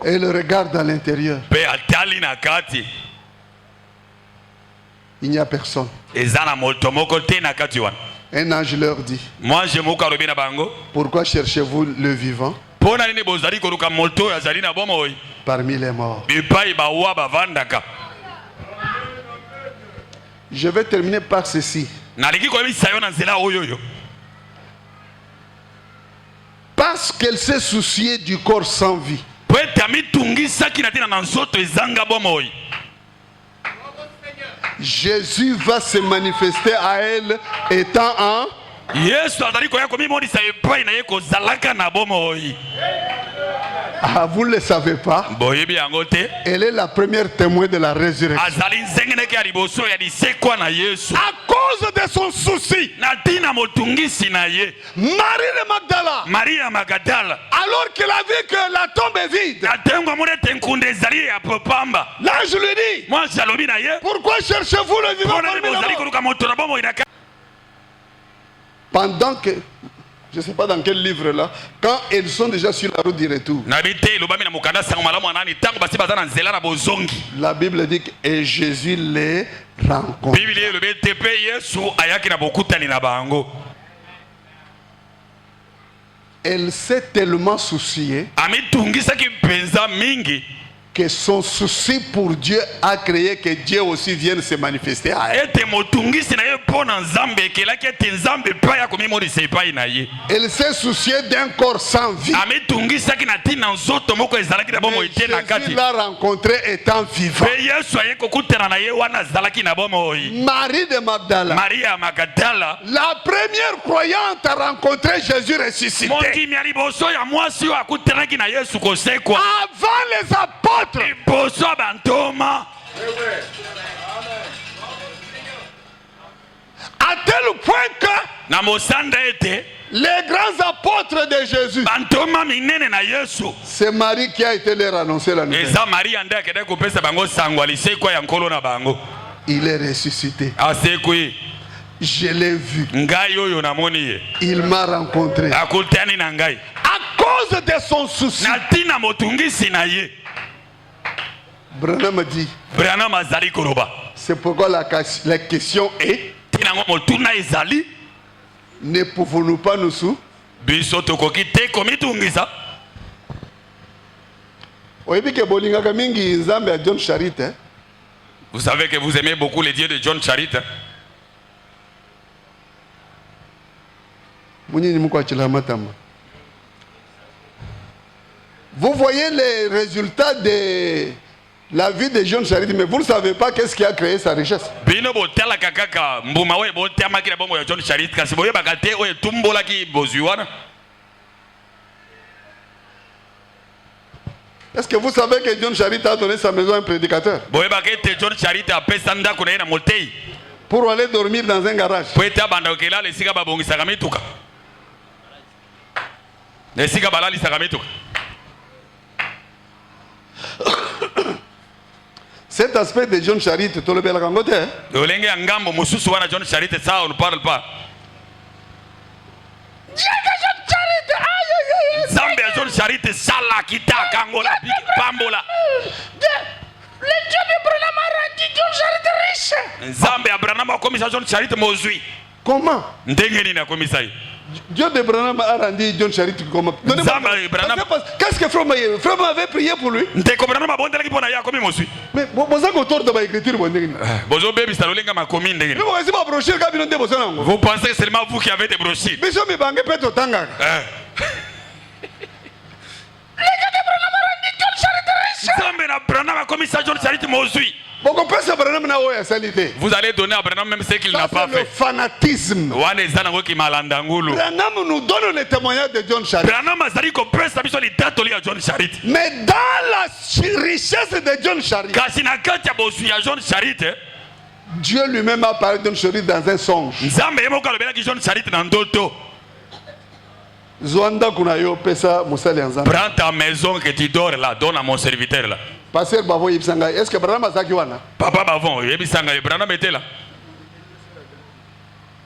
Elle regarde à l'intérieur. Pe atali na kati. Il n'y a personne. Eza na moto moko te na kati wana. Un ange leur dit, Moi je moka lobi na bango. pourquoi cherchez-vous le vivant Pona nini bozali koluka moto oyo azali na bomoi? parmi les morts? Bipai bawa bavandaka. Je vais terminer par ceci. Nalingi koyebisa yo na nzela oyo yo. Parce qu'elle s'est souciée du corps sans vie. Po ete amitungisaki na tina na nzoto ezanga bomoi. Jésus va se manifester à elle étant en... Yesu azali koya komimonisa epai na ye kozalaka na bomoi. Ah, vous ne le savez pas. Boyebi yango te. Elle est la première témoin de la résurrection. Azali nzengeneke ya liboso ya lisekwa na Yesu. À cause de son souci, Na tina motungisi na ye. Marie de Magdala, Maria Magdala. alors qu'elle a vu que la tombe est vide, Na tengo amoni ete nkunda ezali ya popamba. l'ange lui dit, Mwasi alobi na ye. pourquoi cherchez-vous le vivant Pona parmi nini les bozali morts? koluka moto na bomoi na kati. Pendant que, je ne sais pas dans quel livre là, quand ils sont déjà sur la route du retour, Nabi te elobami na mokanda sango malamu anani tango basi baza na nzela na bozongi. la Bible dit que et Jésus les rencontre. Biblia elobi ete pe Yesu ayaki na bokutani na bango. Elle s'est tellement souciée amitungisaki mpenza mingi que son souci pour Dieu a créé que Dieu aussi vienne se manifester à elle. ete motungisi na ye mpo na nzambe ekelaki ete nzambe epai akomimolisa epai na ye. Elle s'est souciée d'un corps sans vie. amitungisaki na ntina nzoto moko ezalaki na bomoi te na Jésus kati. l'a rencontré étant vivant. mpe yesu aye kokutana na ye wana azalaki na bomoi. Marie de Magdala, maria ya magadala la première croyante a rencontré Jésus ressuscité. mokimi ya liboso ya mwasi oyo akutanaki na yesu kosekwa Avant les apôtres, liboso ya bantoma. à tel point que na mosanda ete les grands apôtres de Jésus, bantoma minene na yesu c'est Marie qui a été leur annoncé la nouvelle. eza maria nde akendaki kopesa bango sango alisekwa ya nkolo na bango. Il est ressuscité. asekwi Je l'ai vu. ngai oyo namoni ye Il m'a rencontré. akutani na ngai À cause de son souci, na ntina motungisi na ye. Branham dit, branam azali koloba c'est pourquoi la question est, ntina yango motuna ezali ne pouvons-nous pas nous sous? biso tokoki te komitungisa. Oyebi ke bolingaka mingi nzambe ya John Charit, hein? Vous savez que vous aimez beaucoup les dieux de John Charit, hein? Munyini muko achila matamba. Vous voyez les résultats de la vie de John Charit, mais vous ne savez pas qu'est-ce qui a créé sa richesse. bino botalaka kaka mbuma oyo botamaki na bongo ya John Charit kasi boyebaka te oyo etumbolaki bozwi wana. Est-ce que vous savez que John Charit a donné sa maison à un prédicateur boyebaka ete John Charit apesa ndako na ye na motei pour aller dormir dans un garage? po ete abanda kokelala esika babongisaka mituka na esika balalisaka mituka. Cet aspect de John Charit, tu le bel kangote, hein? lolenge ya ngambo mosusu wana John Charit ça on ne parle pas. Nzambe ya John Charit sala kitaka ngola pambola. Le Dieu de Branham a rendu John Charit riche. Nzambe ya Branham akomisa John Charit mozwi. Comment? Ndenge nini akomisa ye? Dieu de Branham a rendu John Charit comment? Qu'est-ce que Frère avait prié pour lui? Ndeko Branham abondelaki mpona ye akomi mozwi. Mais vous avez autour de l'écriture. bozobebisa lolenga makomi ndenge nini? Vous pensez que seulement vous qui avez des brochures? Nzambe na Branham akomisa John Charit mozwi. Vous allez donner à Branham même ce qu'il n'a pas C'est le fait. fanatisme. Wana eza nango kimaalanda ngulu. Branham nous donne le témoignage de John Charit. Branham azali kopesa biso litatoli ya John Charit. Mais dans la richesse de John Charit, kasi na kati ya bozwi ya John Charit Dieu lui-même a parlé de John Charit dans un songe. Nzambe ye moko alobelaki John Charit na ndoto. Zwanda kuna yo pesa musali nzambe. Prends ta maison que tu dors là, donne à mon serviteur là. Pasteur Bavo yibsanga, est-ce que Branham azaki wana? Papa Bavon, yebisanga Branham était là.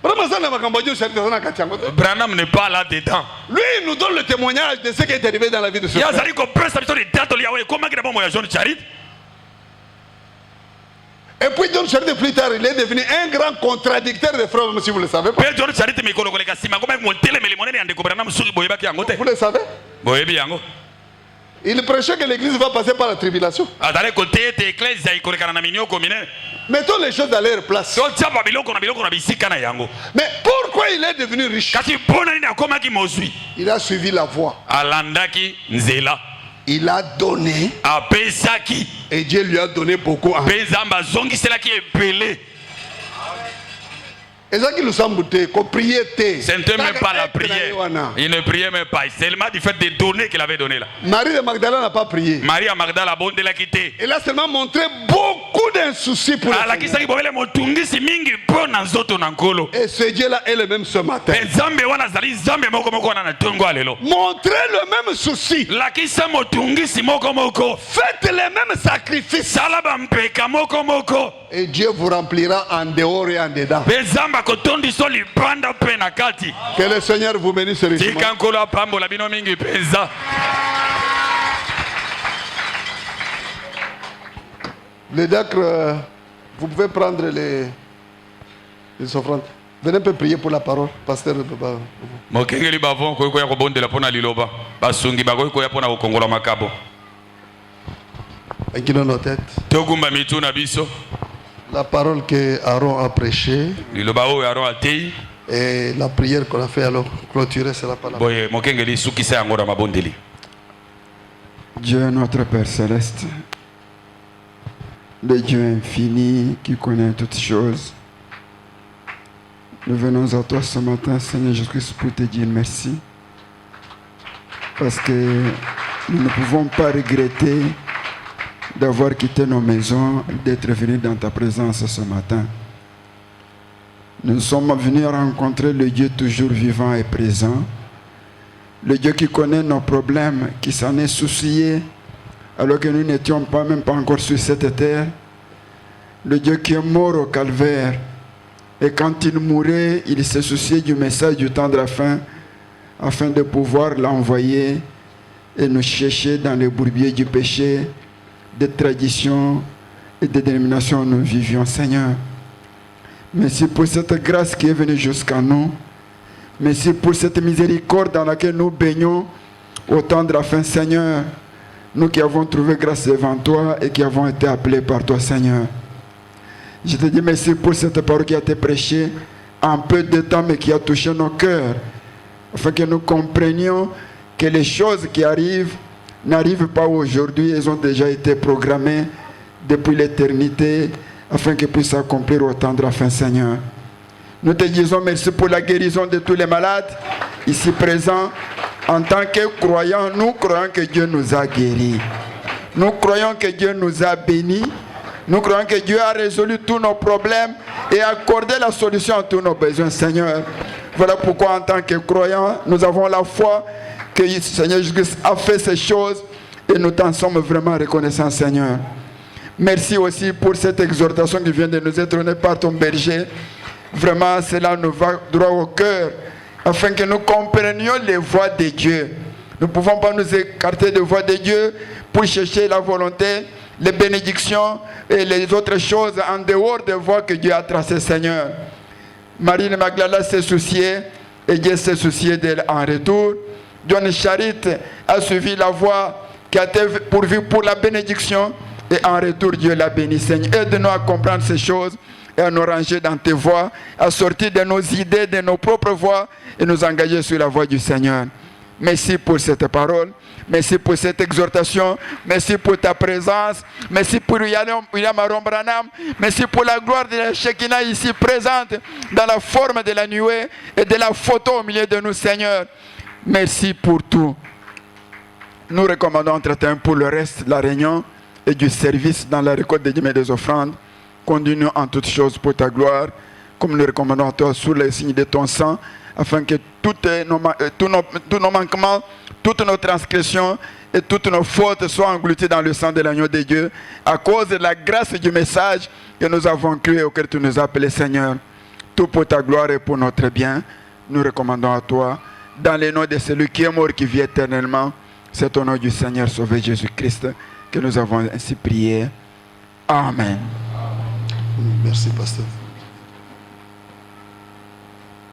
Branham azana makambo John Charit azana kati yango. Branham n'est pas là dedans. Lui il nous donne le témoignage de ce qui est arrivé dans la vie de ce frère. Yazali kopesa biso litatoli ya we komaki na bomoi ya John Charit. Et puis John Charit plus tard, il est devenu un grand contradicteur des frères, si vous le savez pas. Pe John Charit mikolo koleka sima komaki motelemeli monene ya ndeko Branham soki boyebaki yango te. Vous le savez? Boyebi yango. Il prêchait que l'église va passer par la tribulation. Azali kote ete eklezia ikolekana na minioko minene. Mettons les choses à leur place. Totiapa biloko na bisika na yango. Mais pourquoi il est devenu riche? Kasi mpona nini akomaki mozwi? Il a suivi la voie. Alandaki nzela. Il a donné Apesaki. et Dieu lui a donné beaucoup. Mpe Nzambe azongiselaki ebele. Ce n'était même pas la prière. Il ne priait même pas. C'est seulement du fait des données qu'il avait données là. Marie de Magdala n'a pas prié. Marie de Magdala a bonde la quitté. Elle a seulement montré beaucoup d'insoucis pour le Seigneur. Et ce Dieu-là est le même ce matin. Montrez le même souci. Faites les mêmes sacrifices. Et Dieu vous remplira en dehors et en dedans. Que le Seigneur vous bénisse richement. Les diacres, vous pouvez prendre les offrandes. Venez un peu prier pour la parole, pasteur. mokengeli bavon koyi koya kobondela mpona liloba basungi bakoyi koya mpona kokongola makabo Inclinons nos têtes. togumba mitu na biso La parole que Aaron a prêchée liloba oyo aron atei et la prière qu'on a fait alors clôturer cela par la parole. boye mokengeli sukisa yango na mabondeli. Dieu notre Père Céleste, le Dieu infini qui connaît toutes choses, nous venons à toi ce matin, Seigneur Jésus-Christ, pour te dire merci. Parce que nous ne pouvons pas regretter d'avoir quitté nos maisons, d'être venus dans ta présence ce matin. Nous sommes venus rencontrer le Dieu toujours vivant et présent, le Dieu qui connaît nos problèmes, qui s'en est soucié alors que nous n'étions même pas encore sur cette terre. Le Dieu qui est mort au calvaire. Et quand il mourait, il se souciait du message du temps de la fin afin de pouvoir l'envoyer et nous chercher dans les bourbiers du péché, des traditions et des dénominations où nous vivions, Seigneur. Merci pour cette grâce qui est venue jusqu'à nous. Merci pour cette miséricorde dans laquelle nous baignons au temps de la fin, Seigneur. Nous qui avons trouvé grâce devant toi et qui avons été appelés par toi, Seigneur. Je te dis merci pour cette parole qui a été prêchée en peu de temps mais qui a touché nos cœurs. Afin que nous comprenions que les choses qui arrivent n'arrivent pas aujourd'hui. Elles ont déjà été programmées depuis l'éternité afin qu'elles puissent s'accomplir au temps de la fin, Seigneur. Nous te disons merci pour la guérison de tous les malades ici présents. En tant que croyants, nous croyons que Dieu nous a guéris. Nous croyons que Dieu nous a bénis. Nous croyons que Dieu a résolu tous nos problèmes et accordé la solution à tous nos besoins, Seigneur. Voilà pourquoi en tant que croyants, nous avons la foi que le Seigneur Jésus a fait ces choses et nous t'en sommes vraiment reconnaissants, Seigneur. Merci aussi pour cette exhortation qui vient de nous être donnée par ton berger. Vraiment, cela nous va droit au cœur afin que nous comprenions les voies de Dieu. Nous ne pouvons pas nous écarter des voies de Dieu pour chercher la volonté, les bénédictions et les autres choses en dehors des voies que Dieu a tracées, Seigneur. Marie de Magdala s'est souciée et Dieu s'est soucié d'elle en retour. John Charit a suivi la voie qui a été pourvue pour la bénédiction et en retour Dieu l'a béni, Seigneur. Aide-nous à comprendre ces choses et à nous ranger dans tes voies, à sortir de nos idées, de nos propres voies et nous engager sur la voie du Seigneur. Merci pour cette parole. Merci pour cette exhortation. Merci pour ta présence. Merci pour William Aaron Branham. Merci pour la gloire de la Shekinah ici présente dans la forme de la nuée et de la photo au milieu de nous, Seigneur. Merci pour tout. Nous recommandons entre-temps pour le reste de la réunion et du service dans la récolte des dîmes et des offrandes. Conduis-nous en toutes choses pour ta gloire, comme nous recommandons à toi sous les signes de ton sang, afin que tous nos manquements, toutes nos transgressions et toutes nos fautes soient englouties dans le sang de l'agneau de Dieu, à cause de la grâce du message que nous avons cru et auquel tu nous as appelés, Seigneur. Tout pour ta gloire et pour notre bien, nous recommandons à toi, dans le nom de celui qui est mort, qui vit éternellement. C'est au nom du Seigneur sauvé Jésus-Christ que nous avons ainsi prié. Amen. Merci, pasteur.